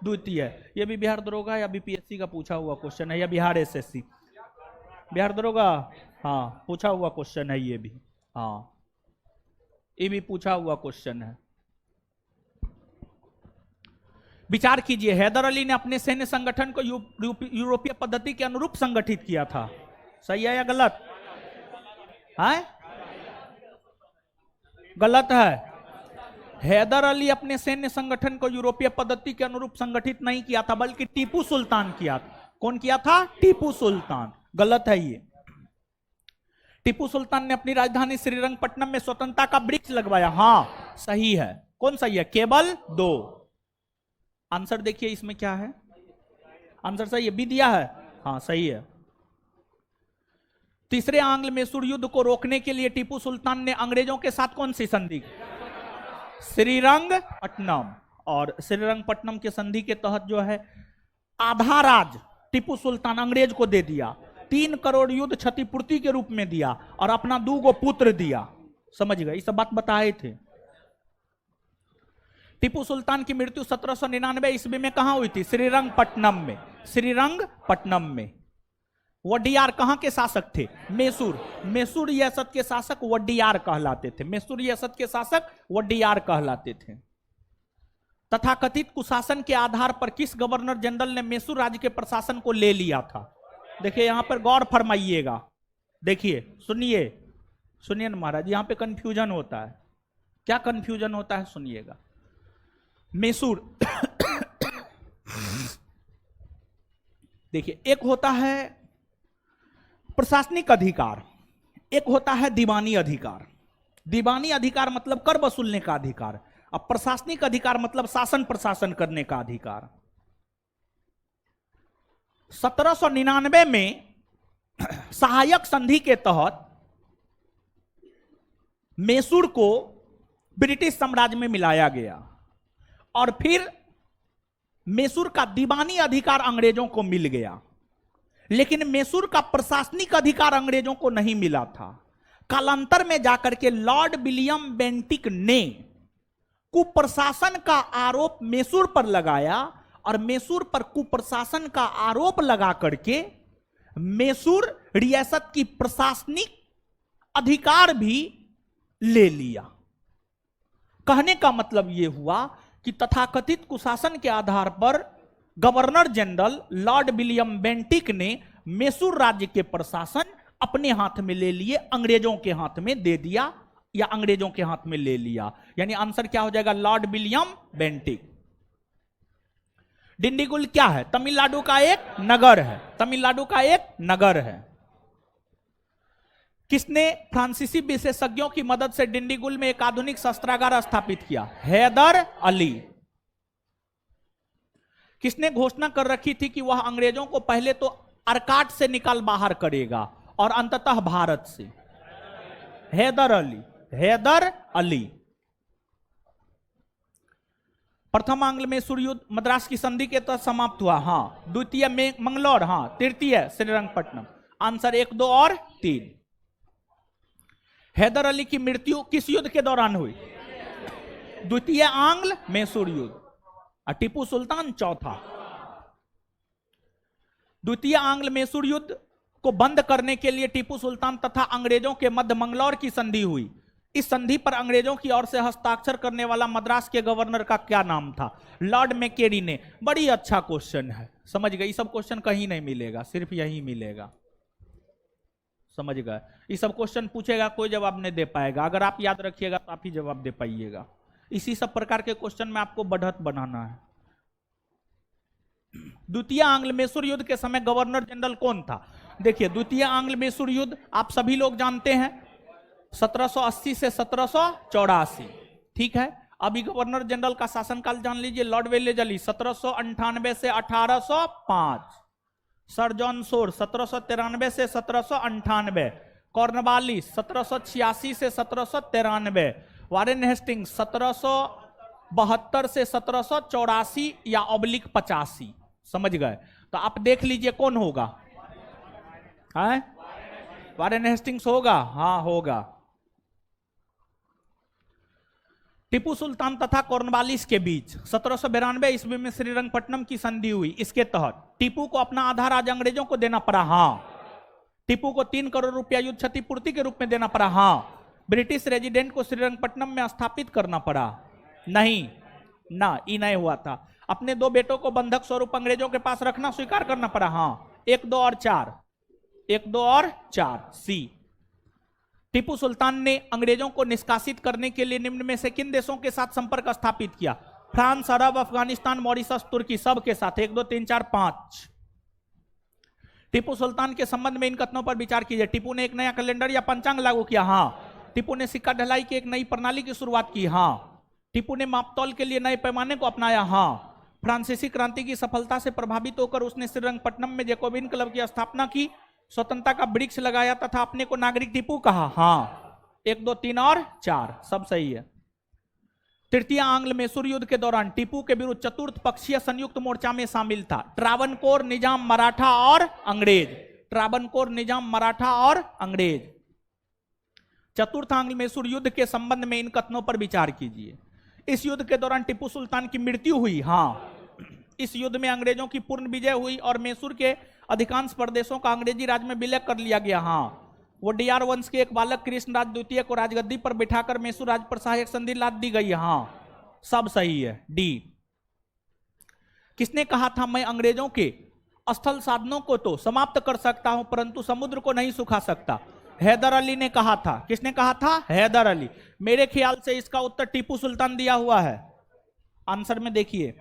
द्वितीय। यह भी बिहार दरोगा या बीपीएससी का पूछा हुआ क्वेश्चन है, या बिहार एसएससी? बिहार दरोगा, हाँ, पूछा हुआ क्वेश्चन है ये भी। हाँ, ये भी पूछा हुआ क्वेश्चन है। विचार कीजिए, हैदर अली ने अपने सैन्य संगठन को यूरोपीय पद्धति के अनुरूप संगठित किया था। सही है या गलत? है? गलत है। हैदर अली अपने सैन्य संगठन को यूरोपीय पद्धति के अनुरूप संगठित नहीं किया था, बल्कि टीपू सुल्तान किया था। कौन किया था? टीपू सुल्तान। गलत है ये। टीपू सुल्तान ने अपनी राजधानी श्रीरंगपट्टनम में स्वतंत्रता का वृक्ष लगवाया। हाँ, सही है। कौन सही है? केवल 2। आंसर देखिए इसमें क्या है। आंसर सही है, बी दिया है। हाँ, सही है। तीसरे आंग्ल मैसूर युद्ध को रोकने के लिए टीपू सुल्तान ने अंग्रेजों के साथ कौन सी संधि? श्रीरंगपट्टनम। और श्रीरंगपट्टनम के संधि के तहत जो है आधा राज टीपू सुल्तान अंग्रेज को दे दिया, 3 करोड़ युद्ध क्षतिपूर्ति के रूप में दिया, और अपना 2 पुत्र दिया। समझ गए? ये सब बात बताए थे। टीपू सुल्तान की मृत्यु 1799 ईस्वी में कहां हुई थी? श्रीरंगपट्टनम में। वडियार कहां के शासक थे? मैसूर रियासत के शासक वडियार कहलाते थे। तथाकथित कुशासन के आधार पर किस गवर्नर जनरल ने मैसूर राज्य के प्रशासन को ले लिया था? देखिए यहां पर गौर फरमाइएगा। देखिए, सुनिए ना महाराज, यहां पे कंफ्यूजन होता है। क्या कंफ्यूजन होता है सुनिएगा। मैसूर देखिए, एक होता है प्रशासनिक अधिकार, एक होता है दीवानी अधिकार। दीवानी अधिकार मतलब कर वसूलने का अधिकार, अब प्रशासनिक अधिकार मतलब शासन प्रशासन करने का अधिकार। 1799 में सहायक संधि के तहत मैसूर को ब्रिटिश साम्राज्य में मिलाया गया और फिर मैसूर का दीवानी अधिकार अंग्रेजों को मिल गया, लेकिन मैसूर का प्रशासनिक अधिकार अंग्रेजों को नहीं मिला था। कालांतर में जाकर के लॉर्ड विलियम बेंटिक ने कुप्रशासन का आरोप मैसूर पर लगाया और मैसूर पर कुप्रशासन का आरोप लगा करके मैसूर रियासत की प्रशासनिक अधिकार भी ले लिया। कहने का मतलब यह हुआ कि तथाकथित कुशासन के आधार पर governor general Lord William Bentinck ने मैसूर राज्य के प्रशासन अपने हाथ में ले लिए, अंग्रेजों के हाथ में दे दिया या अंग्रेजों के हाथ में ले लिया। यानी आंसर क्या हो जाएगा? Lord William Bentinck. डिंडीगुल क्या है? तमिलनाडु का एक नगर है, तमिलनाडु का एक नगर है। किसने फ्रांसीसी विशेषज्ञों की मदद से डिंडीगुल में एक आधुनिक शस्त्रागार स्थापित किया? हैदर अली। किसने घोषणा कर रखी थी कि वह अंग्रेजों को पहले तो अर्काट से निकाल बाहर करेगा और अंततः भारत से? हैदर अली। हैदर अली। प्रथम आंग्ल मैसूर युद्ध मद्रास की संधि के तहत समाप्त हुआ, हां। द्वितीय में मंगलौर, हां। तृतीय श्रीरंगपट्टनम। आंसर 1, 2 और 3। हैदर अली की मृत्यु किस युद्ध के दौरान हुई? द्वितीय आंग्ल मैसूर युद्ध। और टीपू सुल्तान चौथा। द्वितीय आंग्ल मैसूर युद्ध को बंद करने के लिए टीपू सुल्तान तथा अंग्रेजों के मध्य मंगलौर की संधि हुई। इस संधि पर अंग्रेजों की ओर से हस्ताक्षर करने वाला मद्रास के गवर्नर का क्या नाम था? लॉर्ड मैकेरी ने। बड़ी अच्छा क्वेश्चन है, समझ गए? ये सब क्वेश्चन कहीं नहीं मिलेगा, सिर्फ यही मिलेगा, समझ गए? ये सब क्वेश्चन पूछेगा, कोई जवाब नहीं दे पाएगा। अगर आप याद रखिएगा तो आप ही जवाब दे पाइएगा। इसी सब प्रकार के क्वेश्चन में आपको बढ़त बनाना है। द्वितीय आंग्ल मैसूर युद्ध के समय गवर्नर जनरल कौन था? देखिए, द्वितीय आंग्ल मैसूर युद्ध आप सभी लोग जानते हैं 1780 से 1784, ठीक है। अभी गवर्नर जनरल का शासनकाल जान लीजिए। लॉर्ड वेलेस्ली 1798 से 1805, सर जॉन शोर 1793 से 1798, कॉर्नवालिस 1786 से 1793, वारेन हेस्टिंग्स 1772 से 1784 या /85, समझ गए? तो आप देख लीजिए कौन होगा। वारेन हेस्टिंग्स होगा, हाँ होगा। टीपू सुल्तान तथा कॉर्नवालिस के बीच 1792 ईस्वी में श्रीरंगपट्टनम की संधि हुई। इसके तहत टीपू को अपना आधा राज्य अंग्रेजों को देना पड़ा, हाँ। टीपू को 3 करोड़ रुपया युद्ध क्षतिपूर्ति के रूप में देना पड़ा, हाँ। ब्रिटिश रेजिडेंट को श्रीरंगपट्टनम में स्थापित करना पड़ा, नहीं ना, ये नहीं हुआ था। अपने 2 बेटों को बंधक स्वरूप अंग्रेजों के पास रखना स्वीकार करना पड़ा, हाँ। 1, 2 और 4, 1, 2 और 4, सी। टीपू सुल्तान ने अंग्रेजों को निष्कासित करने के लिए निम्न में से किन देशों के साथ संपर्क स्थापित किया? फ्रांस, अरब, अफगानिस्तान, मॉरिशस, तुर्की, सब के साथ। 1, 2, 3, 4, 5। टीपू सुल्तान के संबंध में इन कथनों पर विचार कीजिए। टीपू ने एक नया कैलेंडर या पंचांग लागू किया, हाँ। टीपू ने सिक्का ढलाई की एक नई प्रणाली की शुरुआत की, हाँ। टीपू ने मापतौल के लिए नए पैमाने को अपनाया, हाँ। फ्रांसीसी क्रांति की सफलता से प्रभावित होकर उसने श्रीरंगपट्टनम में जैकोबिन क्लब की स्थापना की, स्वतंत्रता का वृक्ष लगाया तथा अपने को नागरिक टीपू कहा, हाँ। 1, 2, 3 और 4, सब सही है। तृतीय आंग्ल मैसूर युद्ध के दौरान टीपू के विरुद्ध चतुर्थ पक्षीय संयुक्त मोर्चा में शामिल था ट्रावनकोर, निजाम, मराठा और अंग्रेज। ट्रावनकोर, निजाम, मराठा और अंग्रेज। चतुर्थ आंग्ल मैसूर युद्ध के संबंध में इन कथनों पर विचार कीजिए। इस युद्ध के दौरान टीपू सुल्तान की मृत्यु हुई, हाँ। इस युद्ध में अंग्रेजों की पूर्ण विजय हुई और मैसूर के अधिकांश प्रदेशों का अंग्रेजी राज में विलय कर लिया गया, हाँ। वोडियार वंश के एक बालक कृष्णराज द्वितीय को राजगद्दी पर बिठाकर मैसूर राज पर सहायक संधि लाद दी गई, हाँ। सब सही है, डी। किसने कहा था मैं अंग्रेजों के स्थल साधनों को तो समाप्त कर सकता हूं परंतु समुद्र को नहीं सुखा सकता? हैदर अली ने कहा था। किसने कहा था? हैदर अली। मेरे ख्याल से इसका उत्तर टीपू सुल्तान दिया हुआ है। आंसर में देखिए,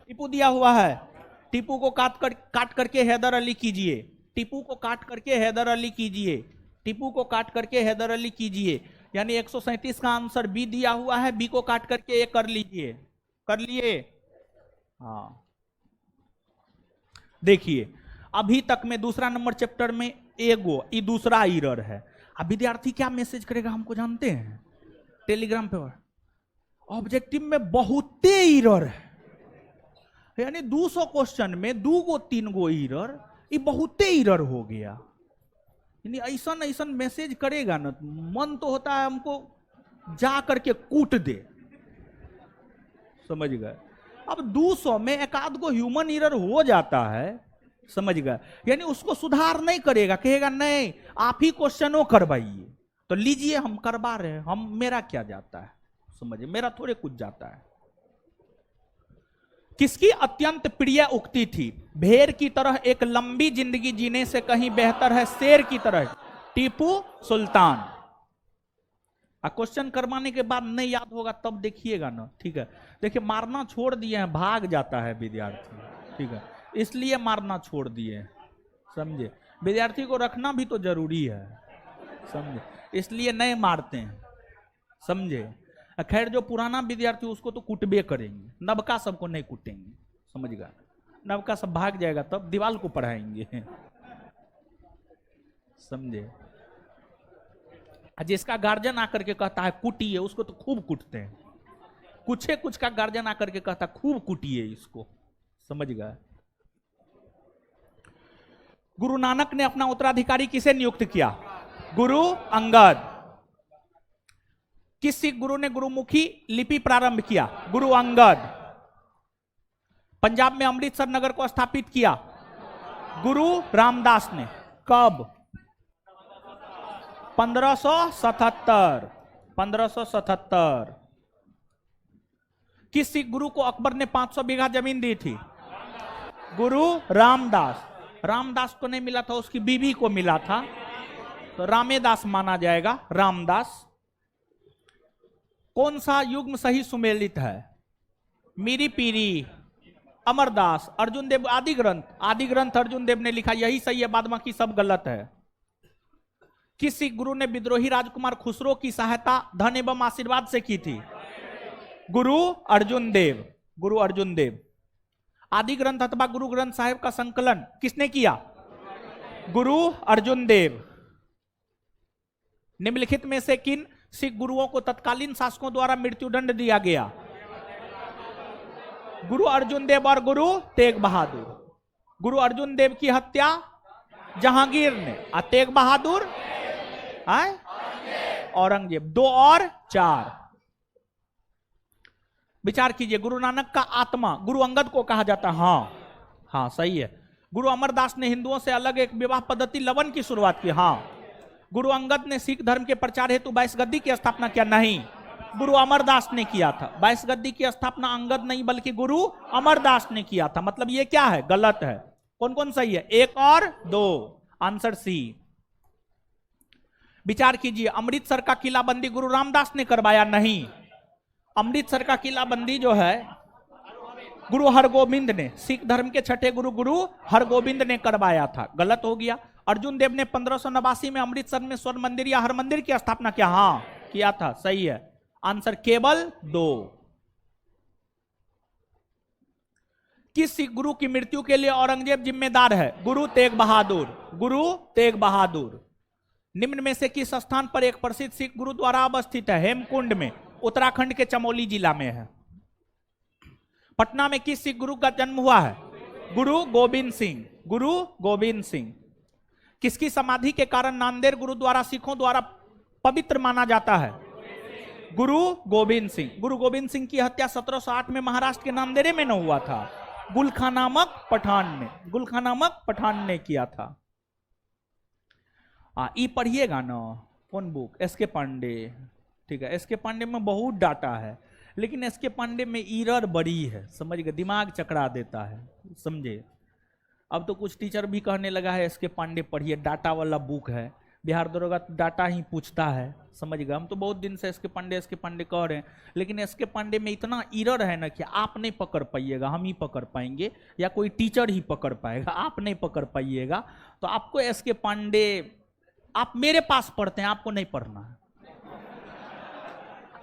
टीपू दिया हुआ है। टीपू को काट करके हैदर अली कीजिए। टीपू को काट करके हैदर अली कीजिए। टीपू को काट करके हैदर अली कीजिए। यानी 137 का आंसर बी दिया हुआ है। बी को काट करके ए कर लीजिए। कर लिए? हाँ। देखिए अभी तक में दूसरा नंबर चैप्टर में एगो ये दूसरा एरर है। अब विद्यार्थी क्या मैसेज करेगा हमको जानते हैं? टेलीग्राम पे ऑब्जेक्टिव में बहुते एरर है, यानी 200 क्वेश्चन में 2 गो 3 गो एरर, ये बहुते एरर हो गया। यानी ऐसा ऐसा मैसेज करेगा ना, मन तो होता है हमको जा करके कूट दे। समझ गए? अब 200 में एक आध गो ह्यूमन एरर हो जाता है, समझ गए? यानी उसको सुधार नहीं करेगा, कहेगा नहीं आप ही क्वेश्चनों करवाइए। तो लीजिए हम करवा रहे हैं, हम मेरा क्या जाता है, समझिए मेरा थोड़े कुछ जाता है। किसकी अत्यंत प्रिय उक्ति थी? भेड़ की तरह एक लंबी जिंदगी जीने से कहीं बेहतर है शेर की तरह। टीपू सुल्तान। क्वेश्चन करवाने के बाद नहीं याद होगा तब देखिएगा ना, ठीक है? देखिए मारना छोड़ दिए हैं, भाग जाता है विद्यार्थी, ठीक है? इसलिए मारना छोड़ दिए, समझे? विद्यार्थी को रखना भी तो जरूरी है, समझे? इसलिए नहीं मारते हैं, समझे? खैर जो पुराना विद्यार्थी उसको तो कुटबे करेंगे, नबका सबको नहीं कुटेंगे, समझ गया? नबका सब भाग जाएगा तब दीवाल को पढ़ाएंगे, समझे? जिसका गार्जियन आकर के कहता है कुटिए, उसको तो खूब कुटते हैं। कुछ का गार्जियन आकर के कहता है खूब कुटिए इसको, समझ गए? गुरु नानक ने अपना उत्तराधिकारी किसे नियुक्त किया? गुरु अंगद। किस सिख गुरु ने गुरुमुखी लिपि प्रारंभ किया? गुरु अंगद। पंजाब में अमृतसर नगर को स्थापित किया? गुरु रामदास ने। कब? 1577। 1577। किस सिख गुरु को अकबर ने 500 बीघा जमीन दी थी? गुरु रामदास। रामदास को नहीं मिला था, उसकी बीवी को मिला था, तो रामेदास माना जाएगा, रामदास। कौन सा युग्म सही सुमेलित है? मीरी पीरी, अमरदास, अर्जुन देव। आदि ग्रंथ। आदि ग्रंथ अर्जुन देव ने लिखा, यही सही है, बाद बाकी सब गलत है। किस सिख गुरु ने विद्रोही राजकुमार खुसरो की सहायता धन एवं आशीर्वाद से की थी? गुरु अर्जुन देव। गुरु अर्जुन देव। आदि ग्रंथ अथवा गुरु ग्रंथ साहिब का संकलन किसने किया? गुरु अर्जुन देव। निम्नलिखित में से किन सिख गुरुओं को तत्कालीन शासकों द्वारा मृत्युदंड दिया गया? गुरु अर्जुन देव और गुरु तेग बहादुर। गुरु अर्जुन देव की हत्या जहांगीर ने, और तेग बहादुर औरंगजेब। 2 और 4। विचार कीजिए। गुरु नानक का आत्मा गुरु अंगद को कहा जाता है। हाँ सही है। गुरु अमरदास ने हिंदुओं से अलग एक विवाह पद्धति लवन की शुरुआत की। हाँ। गुरु अंगद ने सिख धर्म के प्रचार हेतु 22 गद्दी की स्थापना किया? नहीं, गुरु अमरदास ने किया था। 22 गद्दी की स्थापना अंगद नहीं बल्कि गुरु अमरदास ने किया था। मतलब ये क्या है? गलत है। कौन कौन सही है? 1 और 2। Answer C. विचार कीजिए। अमृतसर का किलाबंदी गुरु रामदास ने करवाया? नहीं, अमृतसर का किलाबंदी जो है गुरु हरगोविंद ने, सिख धर्म के छठे गुरु गुरु हरगोविंद ने करवाया था। गलत हो गया। अर्जुन देव ने 1589 में अमृतसर में स्वर्ण मंदिर या हर मंदिर की स्थापना किया? हाँ किया था, सही है। आंसर केवल 2। किस सिख गुरु की मृत्यु के लिए औरंगजेब जिम्मेदार है? गुरु तेग बहादुर। गुरु तेग बहादुर। निम्न में से किस स्थान पर एक प्रसिद्ध सिख गुरुद्वारा अवस्थित है? हेमकुंड में, उत्तराखंड के चमोली जिला में है। पटना में किस सिख गुरु का जन्म हुआ है? गुरु गोविंद सिंह। गुरु गोविंद सिंह। किसकी समाधि के कारण नांदेड़ गुरुद्वारा सिखों द्वारा पवित्र माना जाता है? गुरु गोविंद सिंह। गुरु गोविंद सिंह की हत्या 1708 में महाराष्ट्र के नांदेड़ में न हुआ था, गुलखा नामक पठान ने। गुलखा नामक पठान ने किया था। ये पढ़िएगा ना, कौन बुक? एस.के. पांडे। ठीक है, एस.के. पांडे में बहुत डाटा है, लेकिन एस.के. पांडे में एरर बड़ी है, समझ गए? दिमाग चकरा देता है, समझे? अब तो कुछ टीचर भी कहने लगा है एस.के. पांडे पढ़िए, डाटा वाला बुक है। बिहार दरोगा डाटा ही पूछता है, समझ गए। हम तो बहुत दिन से इसके पांडे कह रहे हैं, लेकिन इसके पांडे में इतना एरर है ना कि आप नहीं पकड़ पाइएगा, हम ही पकड़ पाएंगे, या कोई टीचर ही पकड़ पाएगा, आप नहीं पकड़ पाइएगा। तो आपको इसके पांडे, आप मेरे पास पढ़ते हैं, आपको नहीं पढ़ना है।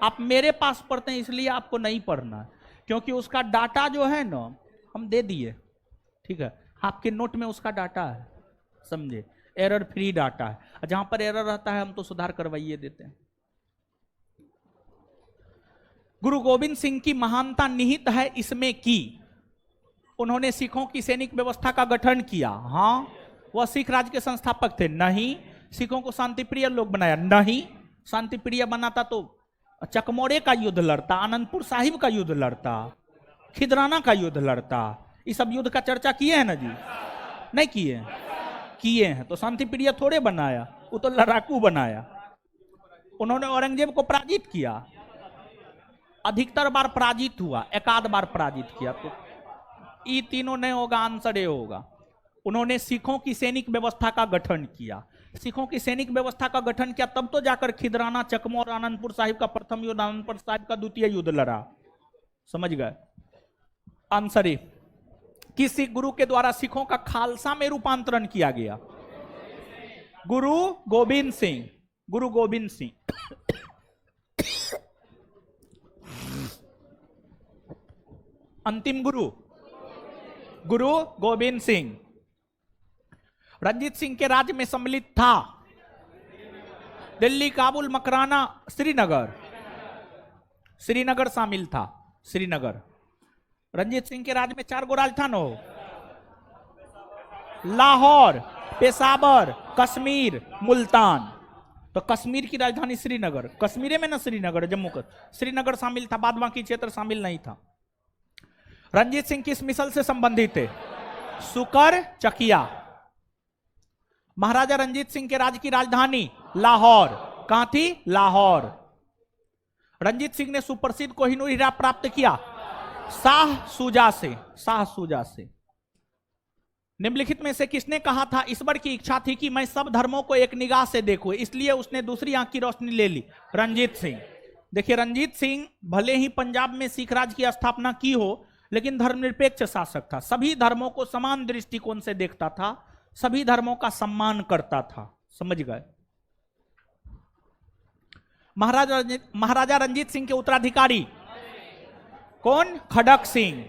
आप मेरे पास पढ़ते हैं इसलिए आपको नहीं पढ़ना है, क्योंकि उसका डाटा जो है ना हम दे दिए, ठीक है, आपके नोट में उसका डाटा है, समझे, एरर फ्री डाटा है। जहां पर एरर रहता है हम तो सुधार करवाइए देते हैं। गुरु गोविंद सिंह की महानता निहित है इसमें कि उन्होंने सिखों की सैनिक व्यवस्था का गठन किया। हाँ, वह सिख राज के संस्थापक थे? नहीं। सिखों को शांतिप्रिय लोग बनाया? नहीं। शांतिप्रिय बनाता तो चकमोरे का युद्ध लड़ता, आनंदपुर साहिब का युद्ध लड़ता, खिदराना का युद्ध लड़ता। इस सब युद्ध का चर्चा किए हैं ना जी? नहीं किए? किए हैं। तो शांतिप्रिय थोड़े बनाया, वो तो लड़ाकू बनाया। उन्होंने औरंगजेब को पराजित किया, अधिकतर बार पराजित हुआ, एकाध बार पराजित किया। तो ये तीनों नहीं होगा, आंसर ए होगा। उन्होंने सिखों की सैनिक व्यवस्था का गठन किया। सिखों की सैनिक व्यवस्था का गठन किया तब तो जाकर खिदराना, चकमोर, आनंदपुर साहिब का प्रथम युद्ध, आनंदपुर साहिब का द्वितीय युद्ध लड़ा, समझ गए। Answer A. किस सिख गुरु के द्वारा सिखों का खालसा में रूपांतरण किया गया? गुरु गोविंद सिंह। गुरु गोविंद सिंह। अंतिम गुरु गुरु गोविंद सिंह। रंजीत सिंह के राज्य में सम्मिलित था दिल्ली, काबुल, मकराना, श्रीनगर। श्रीनगर शामिल था, श्रीनगर। रंजीत सिंह के राज्य में 4 गो राजधान हो, लाहौर, पेशावर, कश्मीर, मुल्तान। तो कश्मीर की राजधानी श्रीनगर, कश्मीर में ना श्रीनगर, जम्मू का श्रीनगर शामिल था, बाद बाकी क्षेत्र शामिल नहीं था। रंजीत सिंह किस मिसल से संबंधित थे? सुकर चकिया। महाराजा रंजीत सिंह के राज्य की राजधानी लाहौर। कहां थी? लाहौर। रंजीत सिंह ने सुप्रसिद्ध कोहिनूर हीरा प्राप्त किया शाह सूजा से। शाह सूजा से। निम्नलिखित में से किसने कहा था ईश्वर की इच्छा थी कि मैं सब धर्मों को एक निगाह से देखूं, इसलिए उसने दूसरी आंख की रोशनी ले ली? रंजीत सिंह। देखिए, रंजीत सिंह भले ही पंजाब में सिख राज की स्थापना की हो, लेकिन धर्मनिरपेक्ष शासक था, सभी धर्मों को समान दृष्टिकोण से देखता था, सभी धर्मों का सम्मान करता था, समझ गए। महाराजा रंजीत सिंह के उत्तराधिकारी कौन? खड़क सिंह।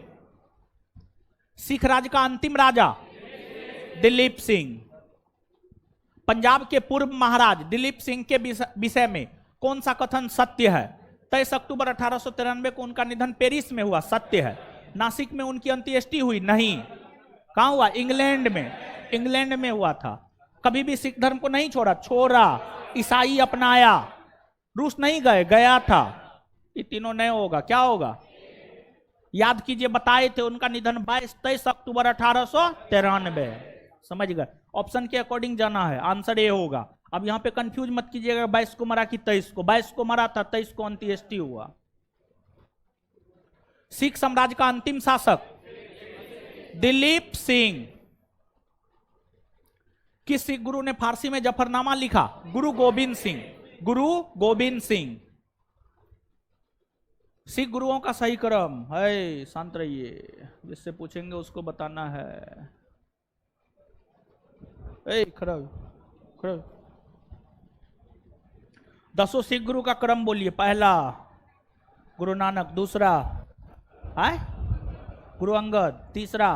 सिख राज का अंतिम राजा दिलीप सिंह। पंजाब के पूर्व महाराज दिलीप सिंह के विषय में कौन सा कथन सत्य है? 23 अक्टूबर 1893 को उनका निधन पेरिस में हुआ, सत्य है। नासिक में उनकी अंत्येष्टि हुई? नहीं। कहां हुआ? इंग्लैंड में। इंग्लैंड में हुआ था। कभी भी सिख धर्म को नहीं छोड़ा, ईसाई अपनाया, रूस नहीं गए, गया था। ये तीनों नहीं होगा, क्या होगा? याद कीजिए, बताए थे उनका निधन 23 अक्टूबर 1893, समझ गए। ऑप्शन के अकॉर्डिंग जाना है, आंसर ए होगा। अब यहां पे कंफ्यूज मत कीजिएगा 22 को मरा कि 23 को। 22 को मरा था, 23 को अंत्येष्टि हुआ। सिख साम्राज्य का अंतिम शासक दिलीप सिंह। किस सिख गुरु ने फारसी में जफरनामा लिखा? गुरु गोविंद सिंह। गुरु गोविंद सिंह। सिख गुरुओं का सही क्रम है, शांत रहिए, जिससे पूछेंगे उसको बताना है। खड़ा 10 सिख गुरु का क्रम बोलिए। पहला गुरु नानक, दूसरा गुरु अंगद, तीसरा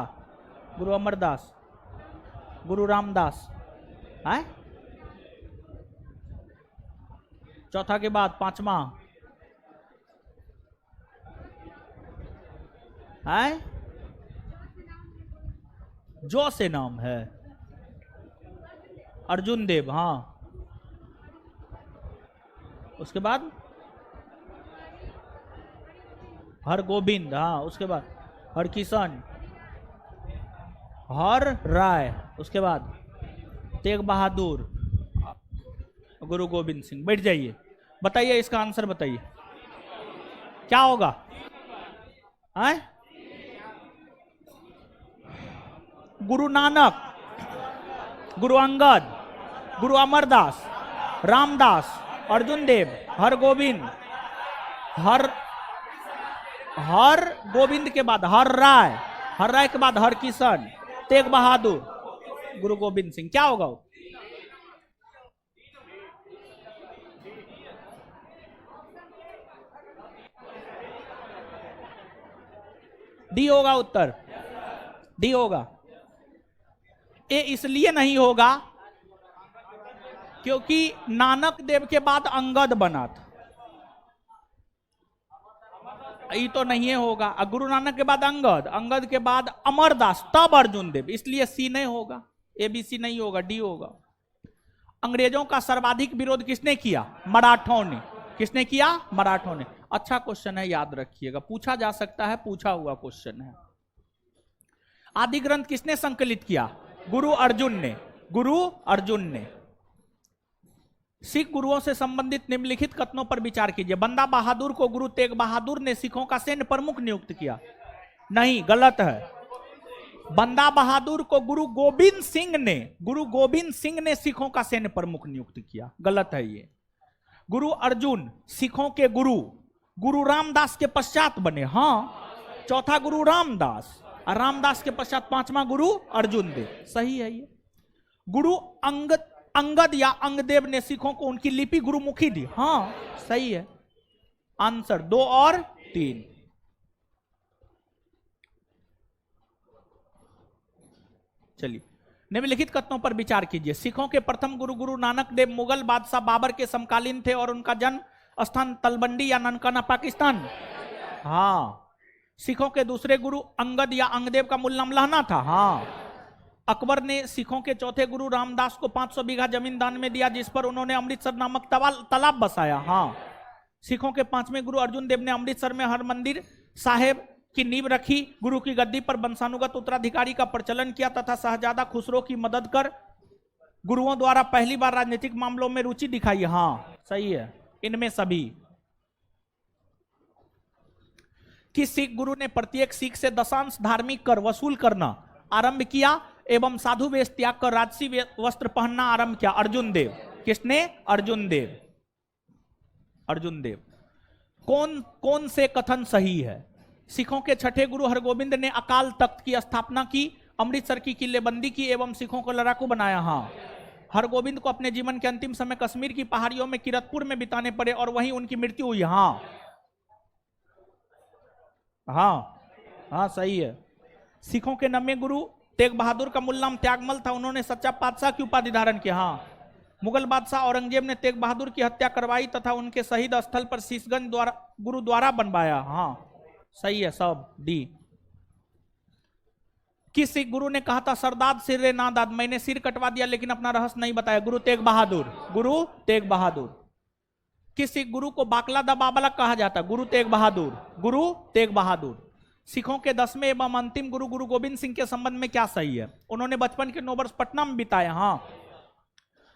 गुरु अमरदास, गुरु रामदास, चौथा के बाद पांचवा जो से नाम है अर्जुन देव। हाँ, उसके बाद हर गोविंद। हाँ, उसके बाद हर किशन, हर राय, उसके बाद तेग बहादुर, गुरु गोविंद सिंह। बैठ जाइए, बताइए इसका आंसर बताइए क्या होगा? गुरु नानक, गुरु अंगद, गुरु अमरदास, रामदास, अर्जुन देव, हरगोविंद, हर गोविंद के बाद हर राय के बाद हर किशन, तेग बहादुर, गुरु गोविंद सिंह। क्या होगा वो? डी होगा उत्तर, डी होगा। ये इसलिए नहीं होगा क्योंकि नानक देव के बाद अंगद बना था, ये तो नहीं होगा। गुरु नानक के बाद अंगद, अंगद के बाद अमरदास, तब अर्जुन देव, इसलिए सी नहीं होगा, एबीसी नहीं होगा, डी होगा। अंग्रेजों का सर्वाधिक विरोध किसने किया? मराठों ने। किसने किया? मराठों ने। अच्छा क्वेश्चन है, याद रखिएगा, पूछा जा सकता है, पूछा हुआ क्वेश्चन है। आदि ग्रंथ किसने संकलित किया? गुरु अर्जुन ने, गुरु अर्जुन ने। सिख गुरुओं से संबंधित निम्नलिखित कथनों पर विचार कीजिए। बंदा बहादुर को गुरु तेग बहादुर ने सिखों का सैन्य प्रमुख नियुक्त किया। नहीं, गलत है। बंदा बहादुर को गुरु गोविंद सिंह ने सिखों का सैन्य प्रमुख नियुक्त किया। गलत है ये। गुरु अर्जुन सिखों के गुरु रामदास के पश्चात बने। हाँ, चौथा गुरु रामदास, और रामदास के पश्चात पांचवा गुरु अर्जुन देव। सही है ये। गुरु अंगद या अंगदेव ने सिखों को उनकी लिपि गुरुमुखी दी। हाँ, सही है। आंसर 2 और 3। चलिए, निम्नलिखित कथनों पर विचार कीजिए। सिखों के प्रथम गुरु नानक देव मुगल बादशाह बाबर के समकालीन थे और उनका जन्म स्थान तलबंडी या ननकाना पाकिस्तान। हाँ। सिखों के दूसरे गुरु अंगद या अंगदेव का मूल नाम लहना था। हाँ। अकबर ने सिखों के चौथे गुरु रामदास को 500 बीघा जमीन दान में दिया, जिस पर उन्होंने अमृतसर नामक तालाब बसाया। हाँ। सिखों के पांचवें गुरु अर्जुन देव ने अमृतसर में हरमंदिर साहेब की नींव रखी, गुरु की गद्दी पर वंशानुगत उत्तराधिकारी का प्रचलन किया तथा शहजादा खुसरो की मदद कर गुरुओं द्वारा पहली बार राजनीतिक मामलों में रुचि दिखाई। हाँ, सही है। इनमें सभी किस सिख गुरु ने प्रत्येक सिख से दशांश धार्मिक कर वसूल करना आरंभ किया एवं साधु वेश त्याग कर राजसी वस्त्र पहनना आरंभ किया? अर्जुन देव। किसने? अर्जुन देव। अर्जुन देव। कौन से कथन सही है? सिखों के छठे गुरु हरगोविंद ने अकाल तख्त की स्थापना की, अमृतसर की किलेबंदी की एवं सिखों को लड़ाकू बनाया। हाँ। हरगोविंद को अपने जीवन के अंतिम समय कश्मीर की पहाड़ियों में किरतपुर में बिताने पड़े और वहीं उनकी मृत्यु हुई। हाँ हाँ हाँ, सही है। सिखों के 9वें गुरु तेग बहादुर का मूल नाम त्यागमल था, उन्होंने सच्चा पातशाह की उपाधि धारण की। हाँ। मुगल बादशाह औरंगजेब ने तेग बहादुर की हत्या करवाई तथा उनके शहीद स्थल पर शीशगंज गुरुद्वारा बनवाया। हाँ, सही है सब, डी। किस सिख गुरु ने कहा था सरदाद सिर रे नादाद, मैंने सिर कटवा दिया लेकिन अपना रहस्य नहीं बताया? गुरु तेग बहादुर। गुरु तेग बहादुर। किस सिख गुरु को बाकला द बाबला कहा जाता? गुरु तेग बहादुर। गुरु तेग बहादुर। सिखों के 10वें एवं अंतिम गुरु गोविंद सिंह के संबंध में क्या सही है? उन्होंने बचपन के 9 वर्ष पटना में बिताए। हाँ।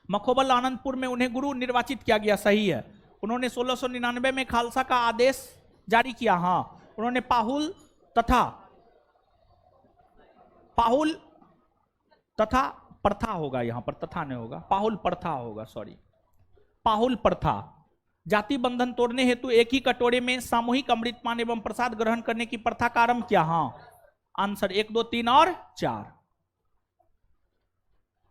मखोबल आनंदपुर में उन्हें गुरु निर्वाचित किया गया। सही है। उन्होंने 1699 में खालसा का आदेश जारी किया। हाँ। उन्होंने पाहुल तथा प्रथा होगा, यहां पर तथा नहीं होगा, पाहुल प्रथा होगा, सॉरी, पाहुल प्रथा। जाति बंधन तोड़ने हेतु एक ही कटोरे में सामूहिक अमृतपान एवं प्रसाद ग्रहण करने की प्रथा का आरंभ किया। हाँ। आंसर 1, 2, 3 और 4।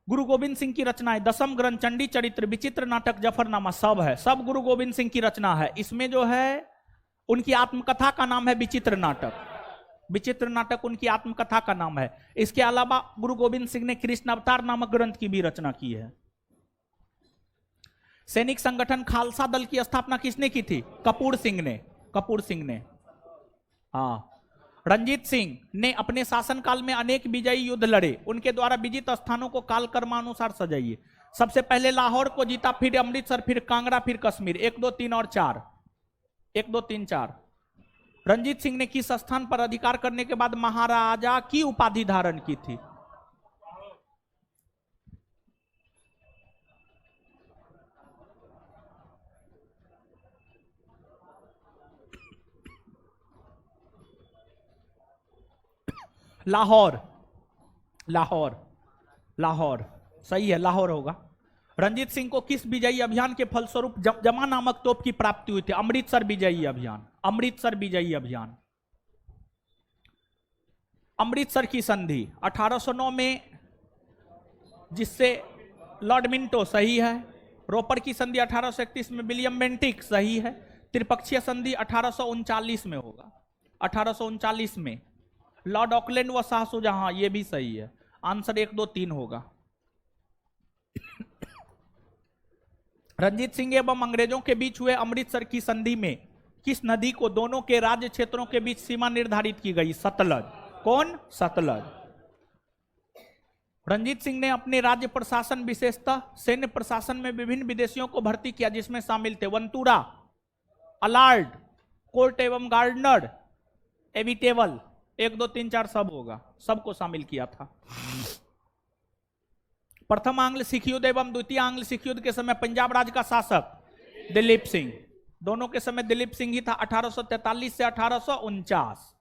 गुरु गोविंद सिंह की रचनाएं दशम ग्रंथ, चंडी चरित्र, विचित्र नाटक, जफरनामा सब है, सब गुरु गोविंद सिंह की रचना है। इसमें जो है उनकी आत्मकथा का नाम है विचित्र नाटक। विचित्र नाटक उनकी आत्मकथा का नाम है। इसके अलावा गुरु गोविंद सिंह ने कृष्ण अवतार नामक ग्रंथ की भी रचना की है। सैनिक संगठन खालसा दल की स्थापना किसने की थी? कपूर सिंह ने। कपूर सिंह ने। हाँ। रंजीत सिंह ने अपने शासनकाल में अनेक विजयी युद्ध लड़े, उनके द्वारा विजित स्थानों को काल कर्मानुसार सजाइए। सबसे पहले लाहौर को जीता, फिर अमृतसर, फिर कांगड़ा, फिर कश्मीर। 1, 2, 3 और 4। 1, 2, 3, 4। रंजीत सिंह ने किस स्थान पर अधिकार करने के बाद महाराजा की उपाधि धारण की थी? लाहौर। लाहौर। लाहौर सही है, लाहौर होगा। रंजीत सिंह को किस विजयी अभियान के फलस्वरूप जमा नामक तोप की प्राप्ति हुई थी? अमृतसर विजयी अभियान। अमृतसर विजयी अभियान। अमृतसर की संधि 1809 में, जिससे लॉर्ड मिंटो, सही है। रोपर की संधि 1831 में विलियम बेंटिक, सही है। त्रिपक्षीय संधि 1839 में होगा, 1839 में। लॉर्ड ऑकलैंड व शाह सुजहां, ये भी सही है। आंसर 1, 2, 3 होगा। रंजीत सिंह एवं अंग्रेजों के बीच हुए अमृतसर की संधि में किस नदी को दोनों के राज्य क्षेत्रों के बीच सीमा निर्धारित की गई? सतलज। कौन? सतलज। रंजीत सिंह ने अपने राज्य प्रशासन, विशेषतः सैन्य प्रशासन में विभिन्न विदेशियों को भर्ती किया, जिसमें शामिल थे वंतूरा, अलार्ड, कोर्ट एवं गार्डनर, एविटेबल। 1, 2, 3, 4 सब होगा, सबको शामिल किया था। प्रथम आंग्ल सिख युद्ध एवं द्वितीय आंग्ल सिख युद्ध के समय पंजाब राज्य का शासक दिलीप सिंह। दोनों के समय दिलीप सिंह ही था, 1843 से 1849।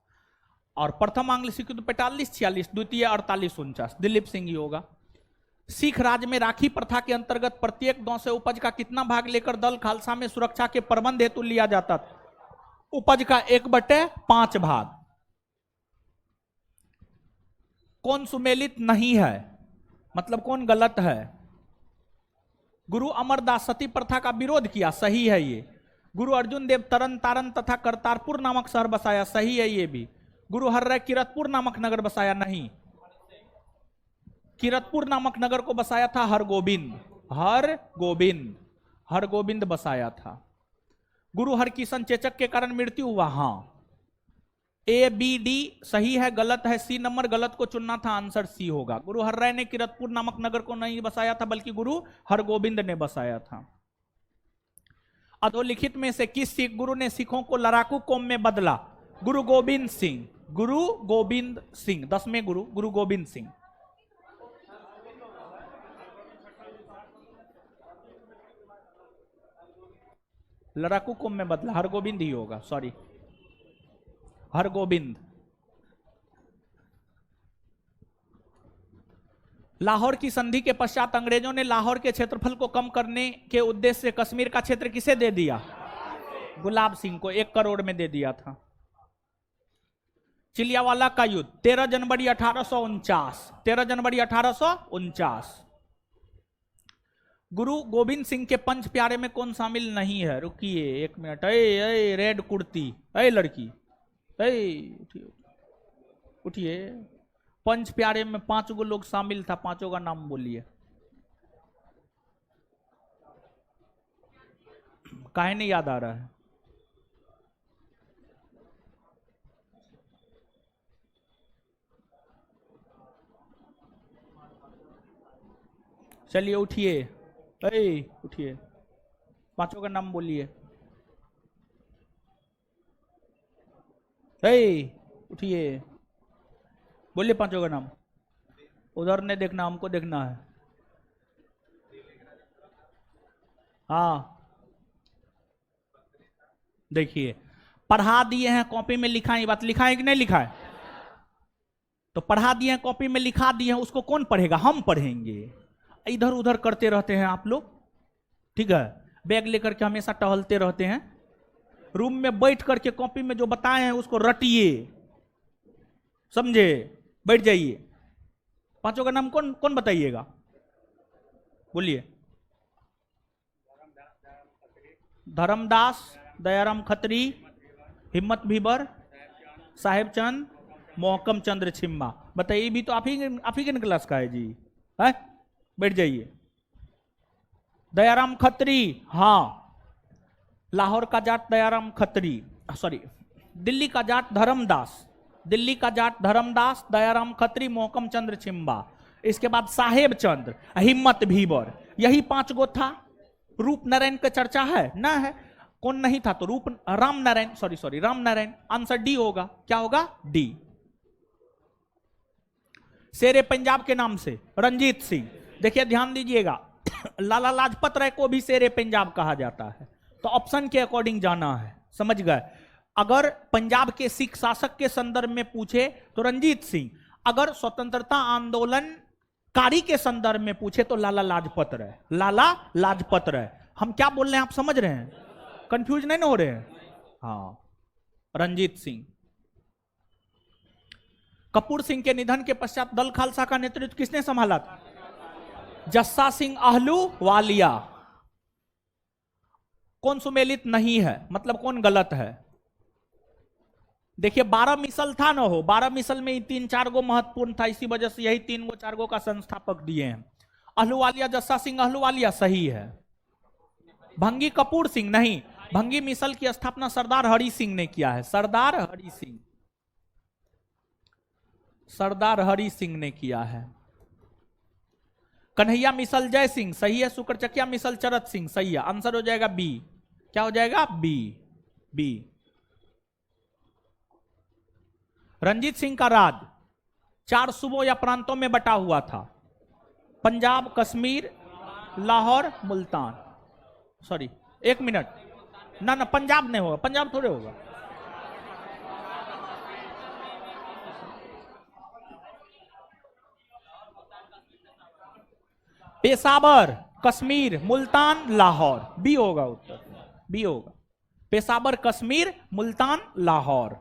और प्रथम आंग्ल सिख युद्ध 45-46, द्वितीय 48-49, दिलीप सिंह ही होगा। सिख राज्य में राखी प्रथा के अंतर्गत प्रत्येक गांव से उपज का कितना भाग लेकर दल खालसा में सुरक्षा के प्रबंध हेतु लिया जाता था? उपज का 1/5 भाग। कौन सुमेलित नहीं है, मतलब कौन गलत है? गुरु अमरदास सती प्रथा का विरोध किया, सही है ये। गुरु अर्जुन देव तरन तारन तथा करतारपुर नामक शहर बसाया, सही है ये भी। गुरु हर्राय किरतपुर नामक नगर बसाया, नहीं। किरतपुर नामक नगर को बसाया था हरगोबिंद, हरगोबिंद, हरगोबिंद बसाया था। गुरु हरकिशन चेचक के कारण मृत्यु हुआ, हाँ। ए, बी, डी सही है, गलत है। सी नंबर गलत को चुनना था, आंसर सी होगा। गुरु हर्राय ने किरतपुर नामक नगर को नहीं बसाया था, बल्कि गुरु हरगोबिंद ने बसाया था। अधोलिखित में से किस सिख गुरु ने सिखों को लड़ाकू कौम में बदला? गुरु गोविंद सिंह, गुरु गोविंद सिंह, 10वें गुरु, गुरु गोविंद सिंह। लड़ाकू कौम में बदला, हरगोबिंद ही होगा, सॉरी, हरगोबिंद। लाहौर की संधि के पश्चात अंग्रेजों ने लाहौर के क्षेत्रफल को कम करने के उद्देश्य से कश्मीर का क्षेत्र किसे दे दिया? गुलाब सिंह को 1 करोड़ में दे दिया था। चिलियावाला का युद्ध 13 जनवरी 1849, 13 जनवरी 1849। गुरु गोविंद सिंह के पंच प्यारे में कौन शामिल नहीं है? रुकिए 1 मिनट। ए रेड कुर्ती, ए लड़की, उठिए उठिए। पंच प्यारे में 5 गो लोग शामिल था, 5 का नाम बोलिए। काहे नहीं याद आ रहा है? चलिए उठिए, उठिए, 5 का नाम बोलिए। उठिए, बोलिए 5 का नाम। उधर नहीं देखना, हमको देखना है। हाँ देखिए, पढ़ा दिए हैं, कॉपी में लिखा है, बात लिखा है कि नहीं लिखा है? तो पढ़ा दिए हैं, कॉपी में लिखा दिए हैं, उसको कौन पढ़ेगा? हम पढ़ेंगे। इधर उधर करते रहते हैं आप लोग, ठीक है? बैग लेकर के हमेशा टहलते रहते हैं। रूम में बैठ करके कॉपी में जो बताए हैं उसको रटिए, समझे? बैठ जाइए। 5 का नाम कौन कौन बताइएगा? बोलिए। धर्मदास, दयाराम खत्री, हिम्मत भीबर, साहेब चंद, मोहकम चंद्र छिम्मा। बताइए, भी तो आप ही के क्लास का है जी, है? बैठ जाइए। दयाराम खत्री, हाँ, लाहौर का जाट दयाराम खत्री, सॉरी, दिल्ली का जाट धर्मदास, दिल्ली का जाट धर्मदास, दयाराम खत्री, मोहकम चंद्र छिम्बा। इसके बाद साहेब चंद्र, हिम्मत भीबर, यही 5 गो था। रूप नारायण का चर्चा है ना? है। कौन नहीं था? तो रूप Ram Narayan, sorry Ram Narayan. Answer D होगा। क्या होगा? डी। शेरे पंजाब के नाम से रंजीत सिंह। देखिए ध्यान दीजिएगा, लाला लाजपत राय को भी शेरे पंजाब कहा जाता है। तो ऑप्शन के अकॉर्डिंग जाना है, समझ गए? अगर पंजाब के सिख शासक के संदर्भ में पूछे तो रंजीत सिंह। अगर स्वतंत्रता आंदोलन कारी के संदर्भ में पूछे तो लाला लाजपत राय, लाला लाजपत राय। हम क्या बोल रहे हैं आप समझ रहे हैं? कंफ्यूज नहीं ना हो रहे हैं? हाँ। रंजीत सिंह। कपूर सिंह के निधन के पश्चात दल खालसा का नेतृत्व किसने संभाला था? जस्सा सिंह आहलूवालिया। कौन सुमेलित नहीं है, मतलब कौन गलत है? देखिए 12 मिसल था ना, हो 12 मिसल में 3-4 गो महत्वपूर्ण था, इसी वजह से यही 3 गो 4 गो का संस्थापक दिए हैं। आहलूवालिया, जस्सा सिंह आहलूवालिया सही है। भंगी कपूर सिंह नहीं, भंगी मिसल की स्थापना सरदार हरि सिंह ने किया है। सरदार हरि सिंह, सरदार हरि सिंह ने किया है। कन्हैया मिसल जय सिंह सही है। शुक्रचकिया मिसल चरत सिंह सही है। आंसर हो जाएगा बी। क्या हो जाएगा? बी। बी। रंजीत सिंह का राज 4 सूबों या प्रांतों में बटा हुआ था। पंजाब, कश्मीर, लाहौर, मुल्तान। सॉरी 1 मिनट, ना ना पंजाब नहीं होगा, पंजाब थोड़े होगा। पेशावर, कश्मीर, मुल्तान, लाहौर। बी होगा उत्तर, बी होगा। पेशावर, कश्मीर, मुल्तान, लाहौर।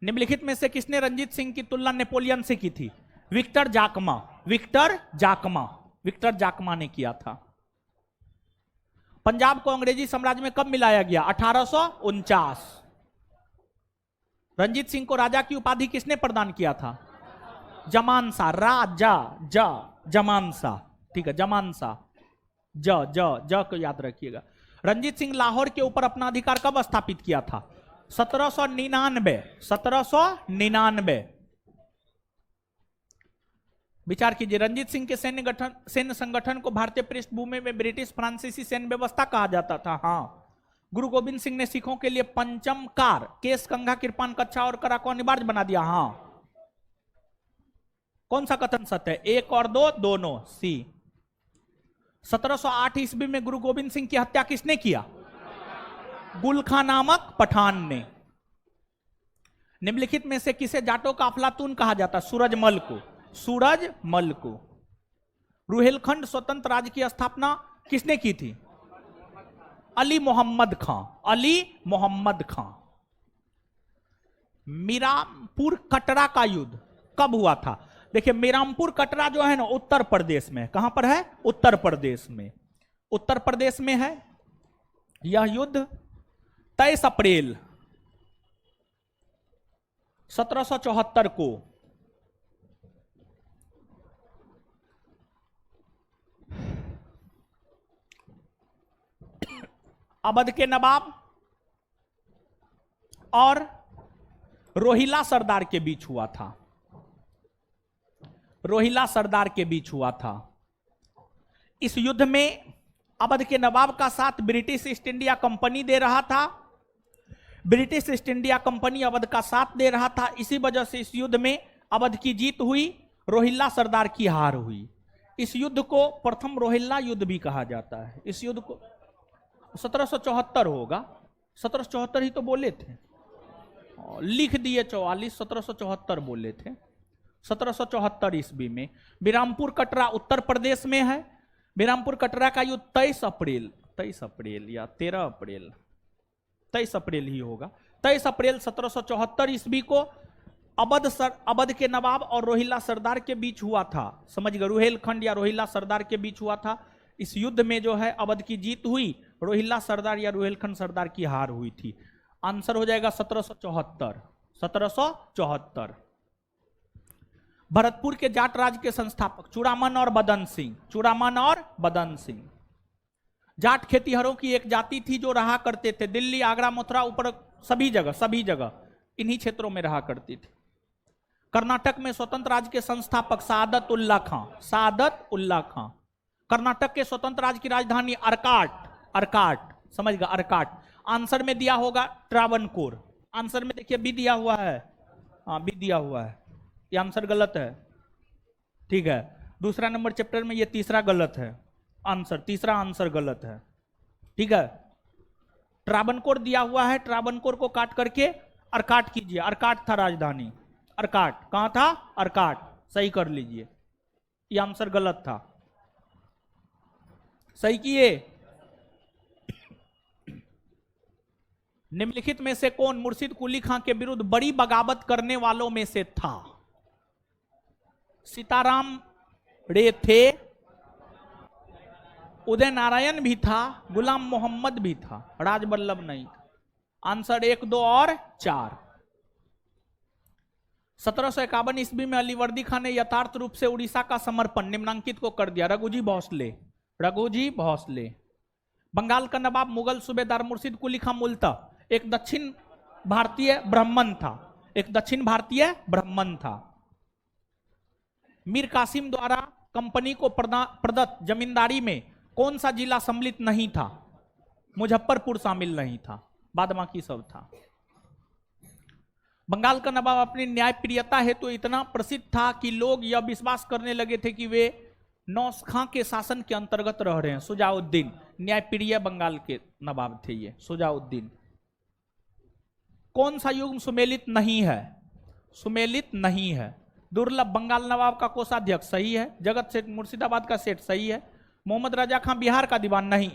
निम्नलिखित में से किसने रंजीत सिंह की तुलना नेपोलियन से की थी? विक्टर जाकमा। विक्टर जाकमा, विक्टर जाकमा ने किया था। पंजाब को अंग्रेजी साम्राज्य में कब मिलाया गया? 1849। रंजीत सिंह को राजा की उपाधि किसने प्रदान किया था? जमानसा। राजा जा, जमानसा, ठीक है, जमानसा। ज को याद रखिएगा। रंजीत सिंह लाहौर के ऊपर अपना अधिकार कब स्थापित किया था? 1799। 1799। विचार कीजिए, रंजीत सिंह के सैन्य संगठन को भारतीय पृष्ठभूमि में ब्रिटिश फ्रांसीसी सैन्य व्यवस्था कहा जाता था। हाँ। गुरु गोविंद सिंह ने सिखों के लिए पंचम कार, केस, कंघा, कृपान, कच्छा और कड़ा को अनिवार्य बना दिया। हाँ। कौन सा कथन सत्य है? 1 और 2 दोनों। सी। 1708 ईस्वी में गुरु गोविंद सिंह की हत्या किसने किया? गुल खां नामक पठान ने। निम्नलिखित में से किसे जाटों का अफलातून कहा जाता? सूरजमल को। सूरजमल को। रुहेलखंड स्वतंत्र राज्य की स्थापना किसने की थी? अली मोहम्मद खां। अली मोहम्मद खां। मीरामपुर कटरा का युद्ध कब हुआ था? देखिए मीरामपुर कटरा जो है ना उत्तर प्रदेश में। कहां पर है? उत्तर प्रदेश में। उत्तर प्रदेश में है यह युद्ध। 23 अप्रैल 1774 को अवध के नवाब और रोहिला सरदार के बीच हुआ था। रोहिला सरदार के बीच हुआ था। इस युद्ध में अवध के नवाब का साथ ब्रिटिश ईस्ट इंडिया कंपनी दे रहा था। British east India company Awadh का साथ दे रहा था। इसी वजह से इस युद्ध में अवध की जीत हुई, रोहिल्ला सरदार की हार हुई। इस युद्ध को प्रथम रोहिल्ला युद्ध भी कहा जाता है। इस युद्ध को 1774 होगा। 1774 ही तो बोले थे, लिख दिए 44, 1774 बोले थे। 1774 ईस्वी में बिरामपुर कटरा उत्तर प्रदेश में है। बिरामपुर कटरा का युद्ध 23 अप्रैल या 13 अप्रैल, 23 अप्रैल ही होगा। 23 अप्रैल 1774 ईस्वी को अवध के नवाब और रोहिल्ला सरदार के बीच हुआ था। समझ गए? रुहेलखंड या रोहिल्ला सरदार के बीच हुआ था। इस युद्ध में जो है अवध की जीत हुई, रोहिल्ला सरदार या रुहेलखंड सरदार की हार हुई थी। आंसर हो जाएगा 1774। 1774। भरतपुर के जाट राज्य के संस्थापक चूड़ामन और बदन सिंह। चूड़ामन और बदन सिंह जाट खेतीहरों की एक जाति थी जो रहा करते थे दिल्ली, आगरा, मथुरा, ऊपर सभी जगह इन्हीं क्षेत्रों में रहा करती थी। कर्नाटक में स्वतंत्र राज्य के संस्थापक सादत उल्ला खां। सादत उल्ला खां। कर्नाटक के स्वतंत्र राज्य की राजधानी अर्काट, समझ गया? अर्काट। आंसर में दिया होगा ट्रावनकोर। आंसर में देखिए बी दिया हुआ है। हाँ, बी दिया हुआ है। ये आंसर गलत है, ठीक है। दूसरा नंबर चैप्टर में ये तीसरा गलत है आंसर, तीसरा आंसर गलत है, ठीक है। ट्रावनकोर दिया हुआ है, ट्रावनकोर को काट करके अर्काट कीजिए। अर्काट था राजधानी। अर्काट कहां था? अर्काट, सही कर लीजिए। ये आंसर गलत था। सही किए। निम्नलिखित में से कौन मुर्शिद कुली खां के विरुद्ध बड़ी बगावत करने वालों में से था? सीताराम रे थे, उदय नारायण भी था, गुलाम मोहम्मद भी था, राजबल्लभ नहीं था। आंसर 1, 2 और 4। 1751 ईस्वी में अलीवर्दी खान ने यथार्थ रूप से उड़ीसा का समर्पण निम्नांकित को कर दिया। रघुजी भोसले, रघुजी भोसले। बंगाल का नवाब मुगल सूबेदार मुर्शिद कुली खां मूलतः एक दक्षिण भारतीय ब्राह्मण था, एक दक्षिण भारतीय ब्राह्मण था। मीर कासिम द्वारा कंपनी को प्रदत्त जमींदारी में कौन सा जिला सम्मिलित नहीं था? मुजफ्फरपुर शामिल नहीं था, बाद बाकी सब था। बंगाल का नवाब अपनी न्यायप्रियता हेतु तो इतना प्रसिद्ध था कि लोग यह विश्वास करने लगे थे कि वे नौश खां के शासन के अंतर्गत रह रहे हैं। सुजाउद्दीन न्यायप्रिय बंगाल के नवाब थे ये, सुजाउद्दीन। कौन सा युग्म सुमेलित नहीं है? सुमेलित नहीं है। दुर्लभ बंगाल नवाब का कोषाध्यक्ष सही है। जगत सेठ मुर्शिदाबाद का सेठ सही है। मोहम्मद रजा खां बिहार का दीवान नहीं।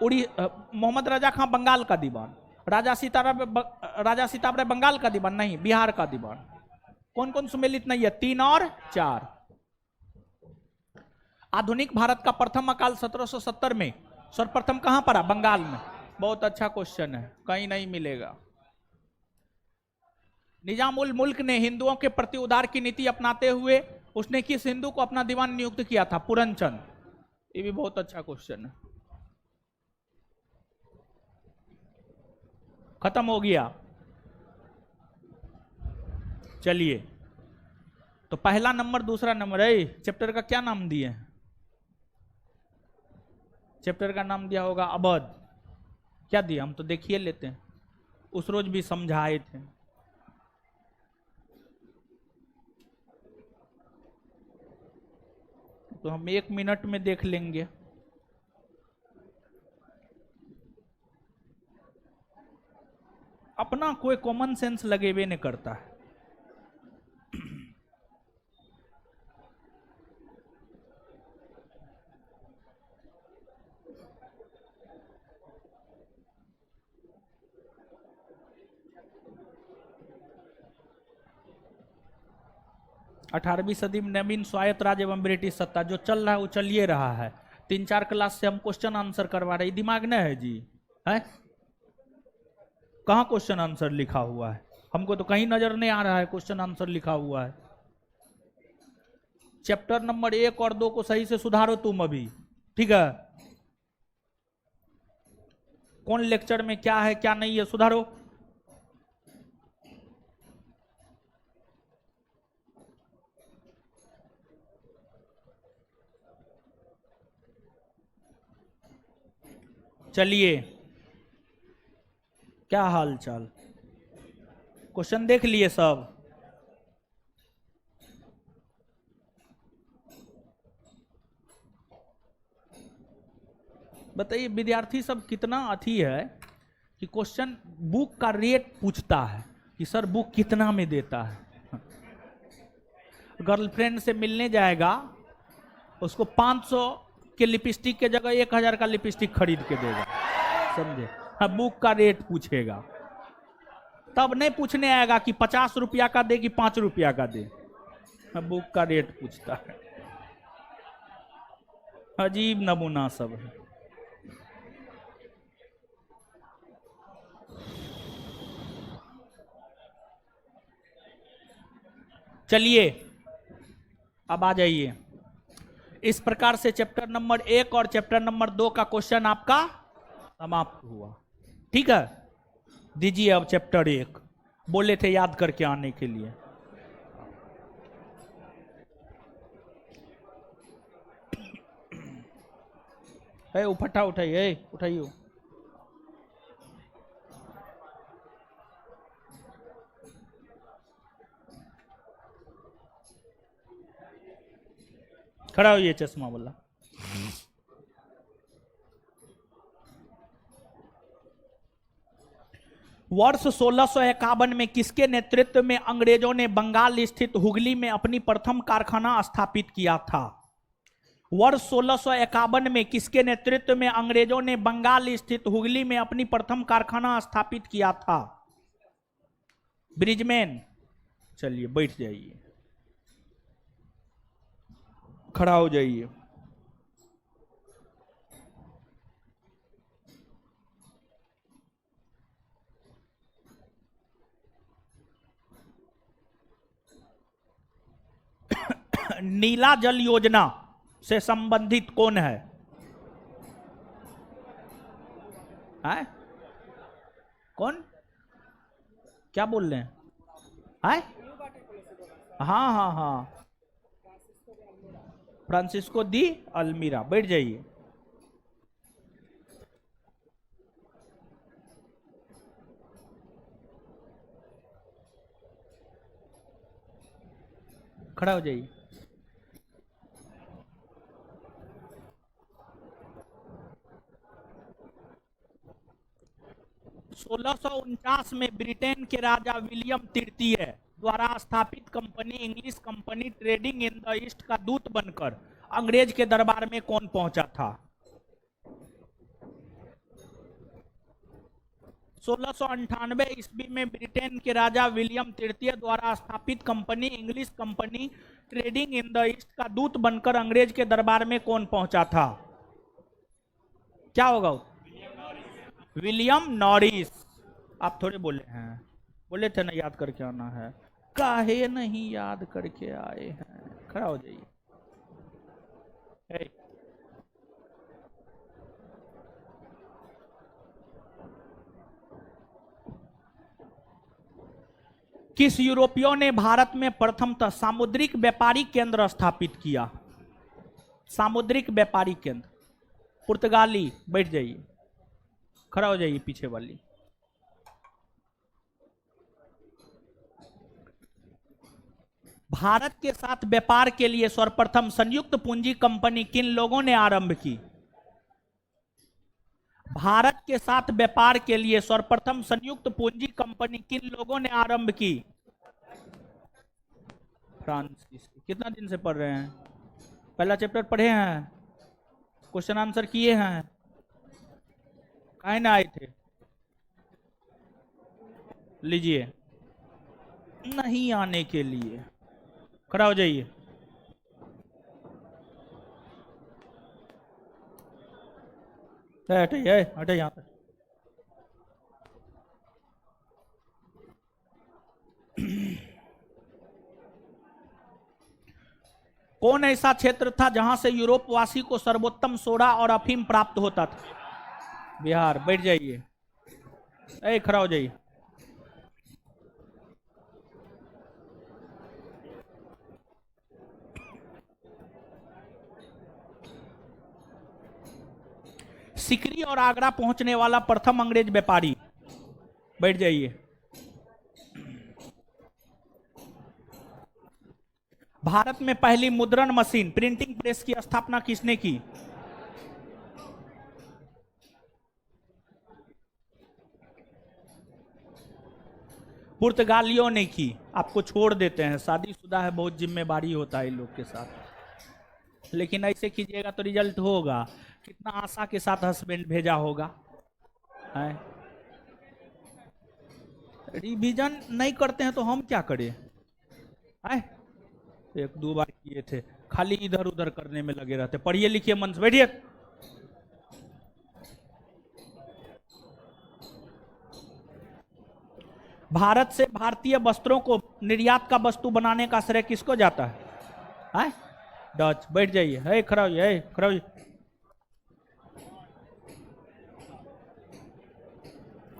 मोहम्मद रजा खां बंगाल का दीवान। राजा सीताराम बंगाल का दीवान नहीं, बिहार का दीवान। कौन कौन सुमेलित नहीं है? 3 और 4। आधुनिक भारत का प्रथम अकाल 1770 में सर्वप्रथम कहां पड़ा? बंगाल में। बहुत अच्छा क्वेश्चन है, कहीं नहीं मिलेगा। निजाम उल मुल्क ने हिंदुओं के प्रति उदार की नीति अपनाते हुए उसने किस हिंदू को अपना दीवान नियुक्त किया था? पूरनचंद। ये भी बहुत अच्छा क्वेश्चन है। खत्म हो गया। चलिए, तो पहला नंबर, दूसरा नंबर है। चैप्टर का क्या नाम दिए? चैप्टर का नाम दिया होगा अवध। क्या दिया? हम तो देखिए लेते हैं, उस रोज भी समझाए थे। तो हम 1 मिनट में देख लेंगे। अपना कोई कॉमन सेंस लगेबे नहीं करता है। अठारहवीं सदी में नवीन स्वायत्त राज्य एवं ब्रिटिश सत्ता जो चल रहा है वो चलिए रहा है। 3-4 क्लास से हम क्वेश्चन आंसर करवा रहे। दिमाग नहीं है जी? है कहाँ क्वेश्चन आंसर लिखा हुआ है? हमको तो कहीं नजर नहीं आ रहा है क्वेश्चन आंसर लिखा हुआ है। चैप्टर नंबर 1 और 2 को सही से सुधारो तुम अभी, ठीक है? कौन लेक्चर में क्या है क्या नहीं है सुधारो। चलिए, क्या हाल चाल? क्वेश्चन देख लिए सब? बताइए विद्यार्थी सब कितना अथी है कि क्वेश्चन बुक का रेट पूछता है कि सर बुक कितना में देता है। गर्लफ्रेंड से मिलने जाएगा, उसको 500 के लिपस्टिक के जगह 1000 का लिपस्टिक खरीद के देगा, समझे? हाँ, बुक का रेट पूछेगा। तब नहीं पूछने आएगा कि 50 रुपया का दे कि 5 रुपया का दे। हाँ, बुक का रेट पूछता है। अजीब नमूना सब है। चलिए, अब आ जाइए। इस प्रकार से चैप्टर नंबर 1 और चैप्टर नंबर 2 का क्वेश्चन आपका समाप्त हुआ, ठीक है? दीजिए अब चैप्टर 1। बोले थे याद करके आने के लिए। है उठा उठाइए, उठाइए। खड़ा होइए चश्मा वाला। वर्ष 1651 में किसके नेतृत्व में अंग्रेजों ने बंगाल स्थित हुगली में अपनी प्रथम कारखाना स्थापित किया था? वर्ष 1651 में किसके नेतृत्व में अंग्रेजों ने बंगाल स्थित हुगली में अपनी प्रथम कारखाना स्थापित किया था? ब्रिजमैन। चलिए बैठ जाइए, खड़ा हो जाइए। नीला जल योजना से संबंधित कौन है? कौन? क्या बोल रहे हैं? हाँ हाँ हाँ, फ्रांसिस्को दी अल्मीरा। बैठ जाइए। खड़ा हो जाइए। (1649) में ब्रिटेन के राजा विलियम तृतीय द्वारा स्थापित company English company trading in the east का दूत बनकर अंग्रेज के दरबार में कौन पहुंचा था? 1698 ईस्वी में ब्रिटेन के राजा विलियम तृतीय द्वारा स्थापित company English company trading in the east का दूत बनकर अंग्रेज के दरबार में कौन पहुंचा था? क्या होगा? William Norris. आप थोड़े बोले हैं, बोले थे ना याद करके आना है, काहे नहीं याद करके आए हैं? खड़ा हो जाइए। किस यूरोपियों ने भारत में प्रथमतः सामुद्रिक व्यापारी केंद्र स्थापित किया? सामुद्रिक व्यापारी केंद्र। पुर्तगाली। बैठ जाइए, खड़ा हो जाइए पीछे वाली। भारत के साथ व्यापार के लिए सर्वप्रथम संयुक्त पूंजी कंपनी किन लोगों ने आरंभ की? भारत के साथ व्यापार के लिए सर्वप्रथम संयुक्त पूंजी कंपनी किन लोगों ने आरंभ की? फ्रांसिस। कितना दिन से पढ़ रहे हैं? पहला चैप्टर पढ़े हैं, क्वेश्चन आंसर किए हैं, काहे ना आए थे? लीजिए, नहीं आने के लिए खड़ा हो जाइए। हटे हटे यहां पे। कौन ऐसा क्षेत्र था जहां से यूरोपवासी को सर्वोत्तम सोडा और अफीम प्राप्त होता था? बिहार। बैठ जाइए, खड़ा हो जाइए। सिकरी और आगरा पहुंचने वाला प्रथम अंग्रेज व्यापारी? बैठ जाइए। भारत में पहली मुद्रण मशीन प्रिंटिंग प्रेस की स्थापना किसने की? पुर्तगालियों ने की। आपको छोड़ देते हैं, शादीशुदा है, बहुत जिम्मेवारी होता है इन लोग के साथ, लेकिन ऐसे कीजिएगा तो रिजल्ट होगा। कितना आशा के साथ हस्बैंड भेजा होगा है? रिवीजन नहीं करते हैं तो हम क्या करें? है? एक दो बार किए थे, खाली इधर उधर करने में लगे रहते। पढ़िए लिखिए मन से। बैठिए। भारत से भारतीय वस्त्रों को निर्यात का वस्तु बनाने का श्रेय किसको जाता है? डच। बैठ जाइए। है खड़ा होइए, खड़ा होइए।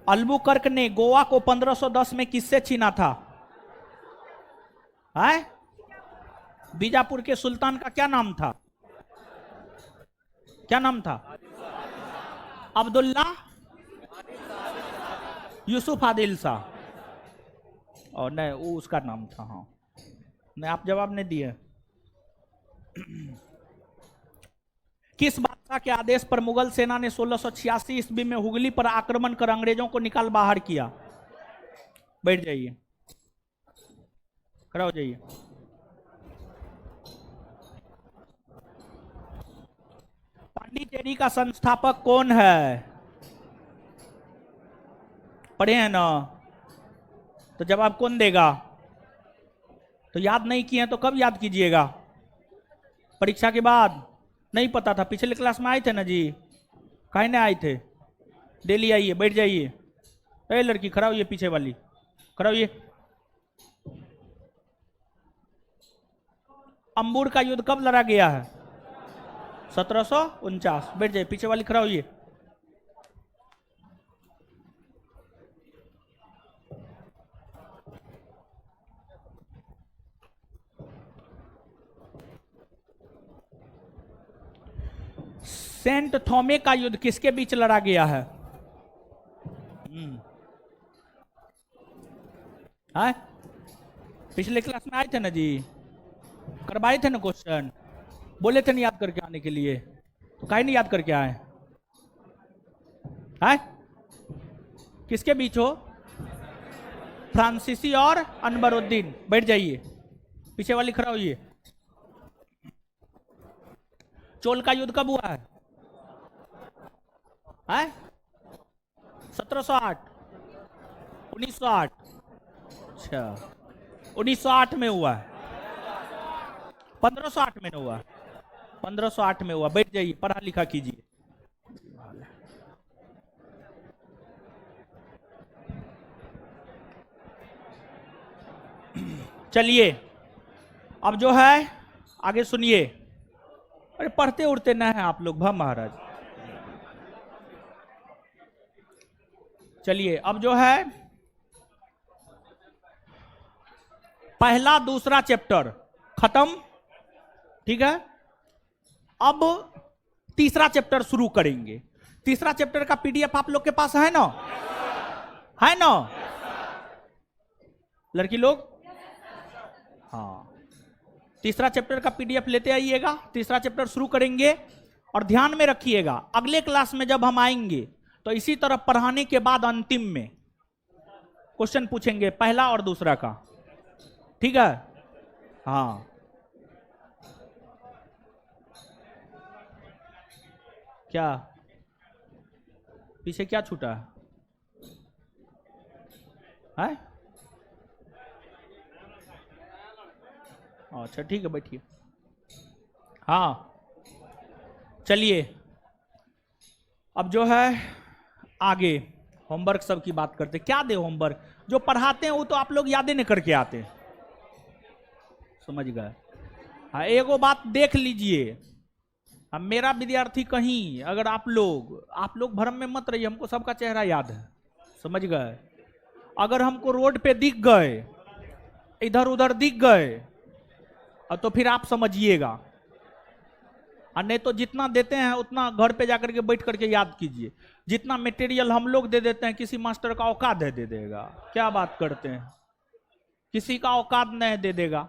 अल्बुकर्क ने गोवा को 1510 में किससे छीना था? है? बीजापुर के सुल्तान का क्या नाम था? क्या नाम था? अब्दुल्ला यूसुफ आदिल शाह। और नहीं, वो उसका नाम था। हाँ, नहीं आप जवाब नहीं दिए। किस बादशाह के आदेश पर मुगल सेना ने 1686 ईस्वी में हुगली पर आक्रमण कर अंग्रेजों को निकाल बाहर किया? बैठ जाइए, खड़ा हो जाइए। पांडिचेरी का संस्थापक कौन है? पढ़े हैं ना? तो जवाब कौन देगा? तो याद नहीं किए हैं तो कब याद कीजिएगा? परीक्षा के बाद। नहीं पता था? पिछले क्लास में आए थे ना जी? काहे नहीं आए थे? डेली आइए, बैठ जाइए। ए लड़की खड़ा होइए, पीछे वाली खड़ा होइए। अंबुर का युद्ध कब लड़ा गया है? 1749। बैठ जाइए, पीछे वाली खड़ा होइए। सेंट थॉमे का युद्ध किसके बीच लड़ा गया है? हाँ? पिछले क्लास में आए थे ना जी? करवाए थे ना क्वेश्चन? बोले थे नहीं याद करके आने के लिए, तो काहे नहीं याद करके आए? हैं? किसके बीच हो? फ्रांसीसी और अनबरुद्दीन। बैठ जाइए, पीछे वाली खड़ा होइए। चोल का युद्ध कब हुआ है? 1708? 1908? अच्छा, 1908 में हुआ है, 1508 में हुआ, 1508 में हुआ। बैठ जाइए, पढ़ा लिखा कीजिए। चलिए, अब जो है आगे सुनिए। अरे पढ़ते उड़ते न है आप लोग, भा महाराज। चलिए, अब जो है पहला दूसरा चैप्टर खत्म, ठीक है? अब तीसरा चैप्टर शुरू करेंगे। तीसरा चैप्टर का पीडीएफ आप लोग के पास है ना? है ना लड़की लोग? हाँ, तीसरा चैप्टर का पीडीएफ लेते आइएगा। तीसरा चैप्टर शुरू करेंगे, और ध्यान में रखिएगा अगले क्लास में जब हम आएंगे तो इसी तरह पढ़ाने के बाद अंतिम में क्वेश्चन पूछेंगे, पहला और दूसरा का, ठीक है? हाँ, क्या पीछे क्या छूटा है? अच्छा ठीक है, बैठिए। हाँ, चलिए, अब जो है आगे होमवर्क सब की बात करते। क्या दे होमवर्क? जो पढ़ाते हैं वो तो आप लोग यादें नहीं करके आते, समझ गए? हाँ, एगो बात देख लीजिए, अब मेरा विद्यार्थी कहीं, अगर आप लोग भ्रम में मत रहिए, हमको सबका चेहरा याद है, समझ गए? अगर हमको रोड पे दिख गए, इधर उधर दिख गए, तो फिर आप समझिएगा, और नहीं तो जितना देते हैं उतना घर पे जाकर के बैठ करके याद कीजिए। जितना मटेरियल हम लोग दे देते हैं, किसी मास्टर का औकात है दे देगा? क्या बात करते हैं? किसी का औकात नहीं दे देगा,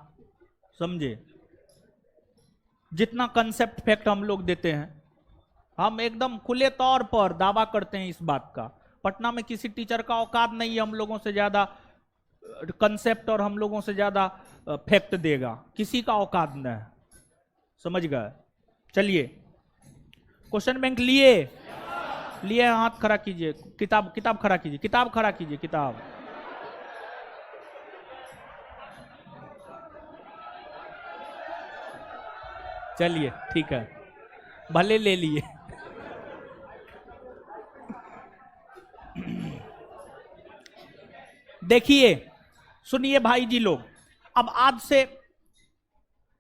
समझे? जितना कंसेप्ट फैक्ट हम लोग देते हैं, हम एकदम खुले तौर पर दावा करते हैं इस बात का, पटना में किसी टीचर का औकात नहीं है हम लोगों से ज्यादा कंसेप्ट और हम लोगों से ज्यादा फैक्ट देगा, किसी का औकात नहीं है, समझ गए? चलिए, क्वेश्चन बैंक लिए हाथ खड़ा कीजिए, किताब खड़ा कीजिए, किताब खड़ा कीजिए, किताब। चलिए ठीक है, भले ले लिए। देखिए, सुनिए भाई जी लोग, अब आज से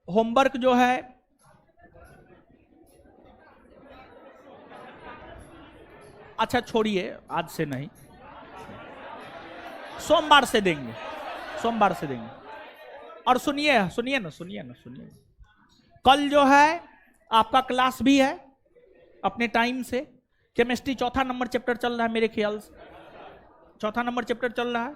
होमवर्क जो है अच्छा छोड़िए, आज से नहीं, सोमवार से देंगे, सोमवार से देंगे। और सुनिए सुनिए ना, कल जो है आपका क्लास भी है अपने टाइम से। केमिस्ट्री चौथा नंबर चैप्टर चल रहा है, मेरे ख्याल से चौथा नंबर चैप्टर चल रहा है।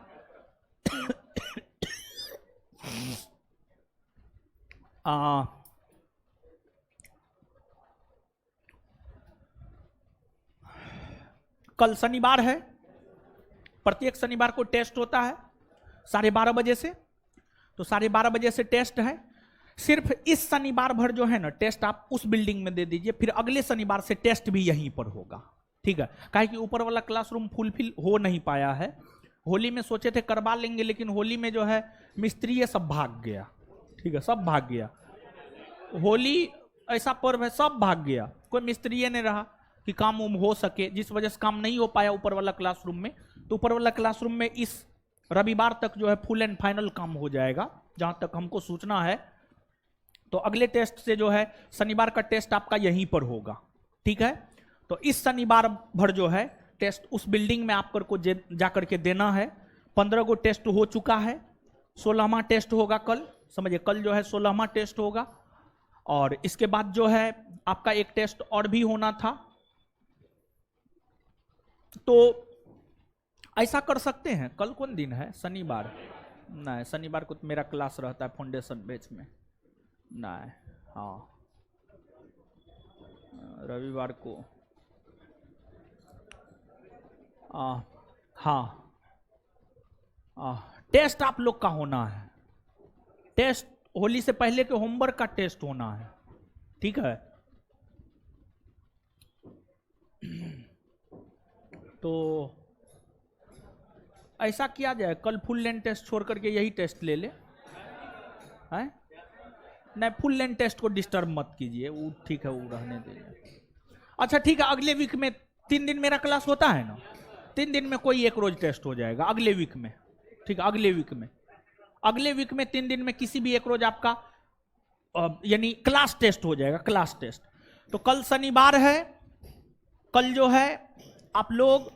कल शनिवार है, प्रत्येक शनिवार को टेस्ट होता है, 12:30 बजे से। तो 12:30 बजे से टेस्ट है। सिर्फ इस शनिवार भर जो है ना टेस्ट आप उस बिल्डिंग में दे दीजिए, फिर अगले शनिवार से टेस्ट भी यहीं पर होगा, ठीक है। काहे कि ऊपर वाला क्लासरूम फुलफिल हो नहीं पाया है। होली में सोचे थे करवा लेंगे, लेकिन होली में जो है मिस्त्री ये सब भाग गया, ठीक है, सब भाग गया। होली ऐसा पर्व है, सब भाग गया, कोई मिस्त्री नहीं रहा कि काम उम हो सके, जिस वजह से काम नहीं हो पाया ऊपर वाला क्लासरूम में। तो ऊपर वाला क्लासरूम में इस रविवार तक जो है फुल एंड फाइनल काम हो जाएगा, जहां तक हमको सूचना है। तो अगले टेस्ट से जो है शनिवार का टेस्ट आपका यहीं पर होगा, ठीक है। तो इस शनिवार भर जो है टेस्ट उस बिल्डिंग में आपको को जाकर के देना है। 15 गो टेस्ट हो चुका है, 16वां टेस्ट होगा कल, समझिए कल जो है 16वां टेस्ट होगा। और इसके बाद जो है आपका एक टेस्ट और भी होना था। तो ऐसा कर सकते हैं, कल कौन दिन है? शनिवार नहीं, शनिवार को तो मेरा क्लास रहता है फाउंडेशन बैच में, नहीं, हाँ रविवार को, हाँ टेस्ट आप लोग का होना है। टेस्ट होली से पहले के होमवर्क का टेस्ट होना है, ठीक है। तो ऐसा किया जाए, कल फुल लेंथ टेस्ट छोड़ करके यही टेस्ट ले ले, है नहीं, फुल लेंथ टेस्ट को डिस्टर्ब मत कीजिए, वो ठीक है, वो रहने दीजिए। अच्छा ठीक है, अगले वीक में 3 दिन मेरा क्लास होता है ना, 3 दिन में कोई एक रोज टेस्ट हो जाएगा अगले वीक में, ठीक है। अगले वीक में 3 दिन में किसी भी एक रोज आपका यानी क्लास टेस्ट हो जाएगा, क्लास टेस्ट। तो कल शनिवार है, कल जो है आप लोग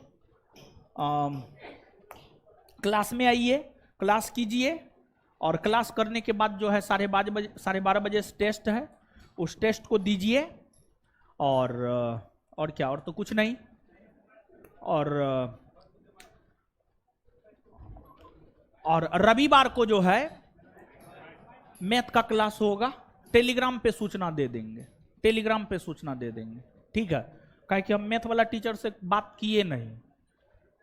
क्लास में आइए, क्लास कीजिए, और क्लास करने के बाद जो है 12:30 बजे से टेस्ट है, उस टेस्ट को दीजिए। और क्या, और तो कुछ नहीं। और रविवार को जो है मैथ का क्लास होगा, टेलीग्राम पे सूचना दे देंगे, ठीक है। काहे कि हम मैथ वाला टीचर से बात किए नहीं,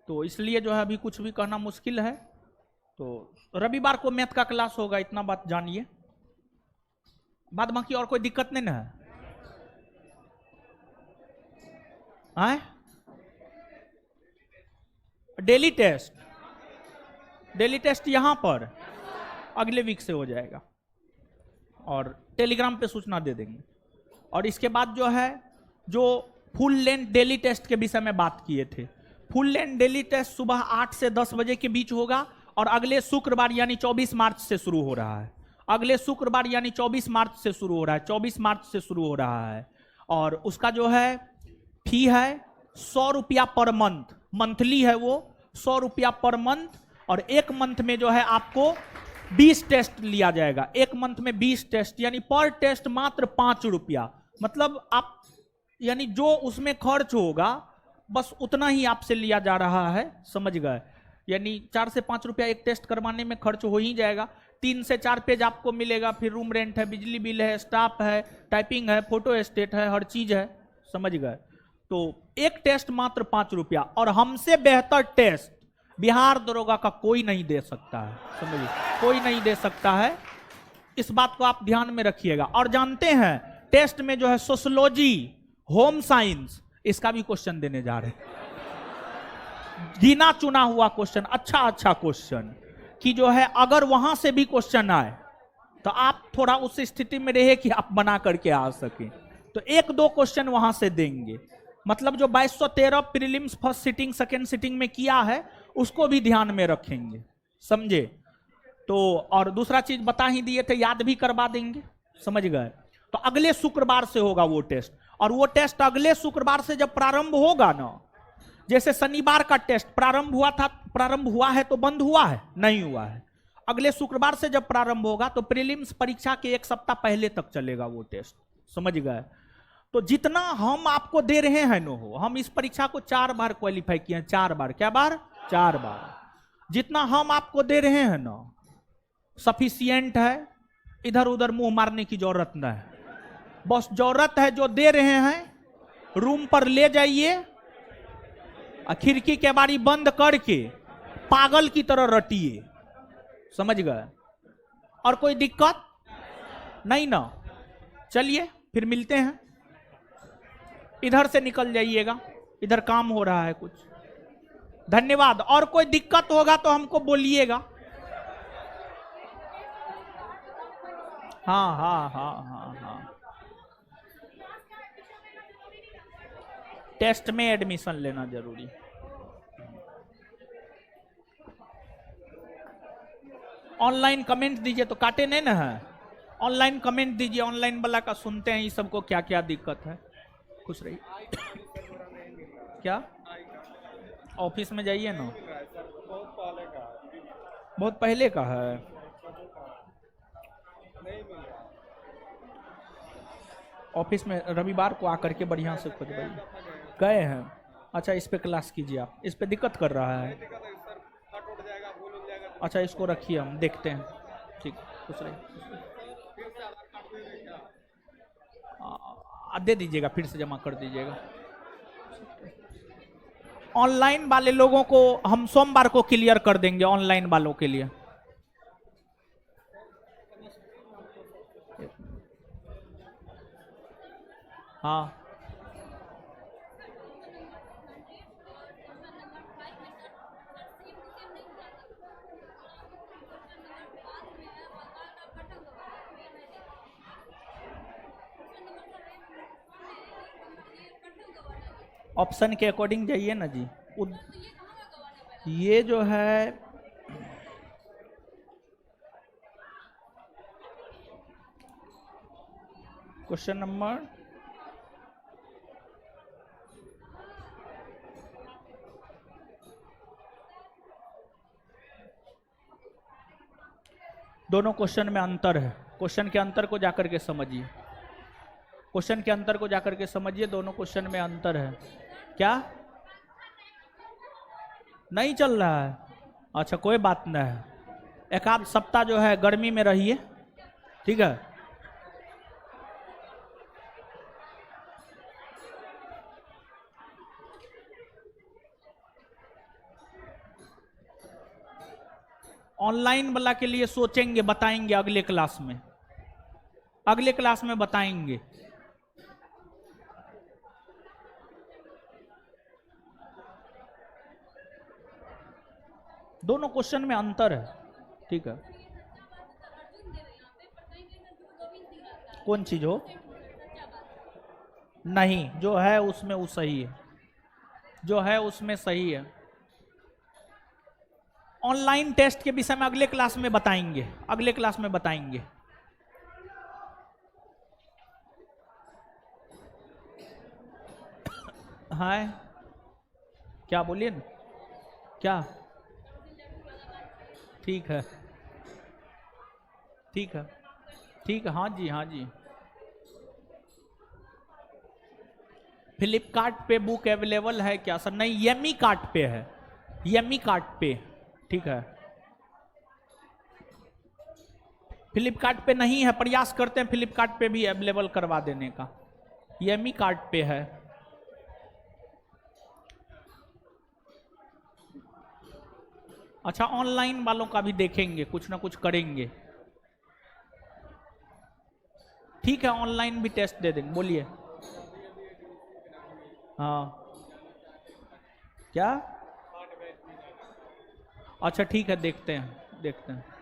तो इसलिए जो है अभी कुछ भी कहना मुश्किल है। तो रविवार को मैथ का क्लास होगा, इतना बात जानिए। बाद बाकी और कोई दिक्कत नहीं ना है? डेली टेस्ट यहां पर अगले वीक से हो जाएगा, और टेलीग्राम पे सूचना दे देंगे। और इसके बाद जो है, जो फुल लेंथ डेली टेस्ट के विषय में बात किए थे, फुल लेंथ डेली टेस्ट सुबह 8 से 10 बजे के बीच होगा, और अगले शुक्रवार यानी 24 मार्च से शुरू हो रहा है। अगले शुक्रवार यानी 24 मार्च से शुरू हो रहा है, 24 मार्च से शुरू हो रहा है। और उसका जो है फी है 100 रुपया पर मंथ, मंथली है वो 100 रुपया पर मंथ। और एक मंथ में जो है आपको 20 टेस्ट लिया जाएगा, एक मंथ में 20 टेस्ट, यानी पर टेस्ट मात्र 5 रुपया। मतलब आप यानी जो उसमें खर्च होगा बस उतना ही आपसे लिया जा रहा है, समझ गए। यानी 4 से 5 रुपया एक टेस्ट करवाने में खर्च हो ही जाएगा। 3 से 4 पेज आपको मिलेगा, फिर रूम रेंट है, बिजली बिल है, स्टाफ है, टाइपिंग है, फोटो स्टेट है, हर चीज है, समझ गए। तो एक टेस्ट मात्र 5 रुपया, और हमसे बेहतर टेस्ट बिहार दरोगा का कोई नहीं दे सकता है, समझिए, कोई नहीं दे सकता है। इस बात को आप ध्यान में रखिएगा। और जानते हैं टेस्ट में जो है सोशियोलॉजी, होम साइंस, इसका भी क्वेश्चन देने जा रहे हैं, गिना चुना हुआ क्वेश्चन, अच्छा क्वेश्चन, कि जो है अगर वहां से भी क्वेश्चन आए तो आप थोड़ा उस स्थिति में रहे कि आप बना करके आ सके। तो 1-2 क्वेश्चन वहां से देंगे, मतलब जो 2213 prelims first sitting second sitting में किया है उसको भी ध्यान में रखेंगे, समझे। तो और दूसरा चीज बता ही दिए थे, याद भी करवा देंगे, समझ गए। तो अगले शुक्रवार से होगा वो टेस्ट, और वो टेस्ट अगले शुक्रवार से जब प्रारंभ होगा ना, जैसे शनिवार का टेस्ट प्रारंभ हुआ है तो बंद हुआ है? नहीं हुआ है। अगले शुक्रवार से जब प्रारंभ होगा तो प्रीलिम्स परीक्षा के 1 सप्ताह पहले तक चलेगा वो टेस्ट, समझ गए। तो जितना हम आपको दे रहे हैं नो हो, हम इस परीक्षा को 4 बार क्वालिफाई किए हैं, 4 बार, क्या बार? 4 बार। जितना हम आपको दे रहे हैं ना सफिशियंट है, इधर उधर मुंह मारने की जरूरत नहीं है। बस जरूरत है जो दे रहे हैं रूम पर ले जाइए, खिड़की के बारी बंद करके पागल की तरह रटिए, समझ गए? और कोई दिक्कत नहीं ना? चलिए फिर मिलते हैं। इधर से निकल जाइएगा, इधर काम हो रहा है कुछ। धन्यवाद। और कोई दिक्कत होगा तो हमको बोलिएगा। हाँ हाँ हाँ हाँ हाँ। टेस्ट में एडमिशन लेना जरूरी। ऑनलाइन कमेंट दीजिए, तो काटे नहीं ना है। ऑनलाइन कमेंट दीजिए, ऑनलाइन वाला का सुनते हैं ये सबको क्या क्या दिक्कत है। खुश रहिए। क्या ऑफिस में जाइए ना, बहुत पहले का है। ऑफिस में रविवार को आकर के बढ़िया से खोजवाइए। गए हैं? अच्छा, इस पे क्लास कीजिए आप। इस पे दिक्कत कर रहा है। अच्छा, इसको रखिए, हम देखते हैं। ठीक, खुश रहिए। दे दीजिएगा, फिर से जमा कर दीजिएगा। ऑनलाइन वाले लोगों को हम सोमवार को क्लियर कर देंगे, ऑनलाइन वालों के लिए। हाँ, ऑप्शन के अकॉर्डिंग जाइए ना जी। ये जो है क्वेश्चन नंबर दोनों क्वेश्चन में अंतर है। क्वेश्चन के अंतर को जाकर के समझिए। क्वेश्चन के अंतर को जाकर के समझिए, दोनों क्वेश्चन में अंतर है। क्या नहीं चल रहा है? अच्छा, कोई बात नहीं है। एक आध सप्ताह जो है गर्मी में रहिए, ठीक है। ऑनलाइन वाला के लिए सोचेंगे, बताएंगे अगले क्लास में। अगले क्लास में बताएंगे। दोनों क्वेश्चन में अंतर है, ठीक है। कौन चीज हो? नहीं, जो है उसमें वो सही है, जो है उसमें सही है। ऑनलाइन टेस्ट के विषय में अगले क्लास में बताएंगे, अगले क्लास में बताएंगे। हाँ, क्या बोलिए ना? क्या? ठीक है, ठीक है, ठीक है। हाँ जी, हाँ जी। फ्लिपकार्ट पे बुक अवेलेबल है क्या सर? नहीं, यमी कार्ट पे है, यमी कार्ट पे, ठीक है। फ्लिपकार्ट पे नहीं है, प्रयास करते हैं फ्लिपकार्ट पे भी अवेलेबल करवा देने का। यमी कार्ट पे है। अच्छा, ऑनलाइन वालों का भी देखेंगे, कुछ ना कुछ करेंगे। ठीक है, ऑनलाइन भी टेस्ट दे देंगे। बोलिए। हाँ, क्या? अच्छा, ठीक है, देखते हैं, देखते हैं।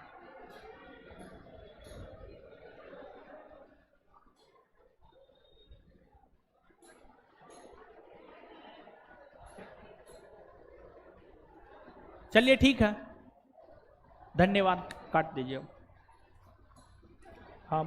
चलिए, ठीक है, धन्यवाद। काट दीजिए। हाँ।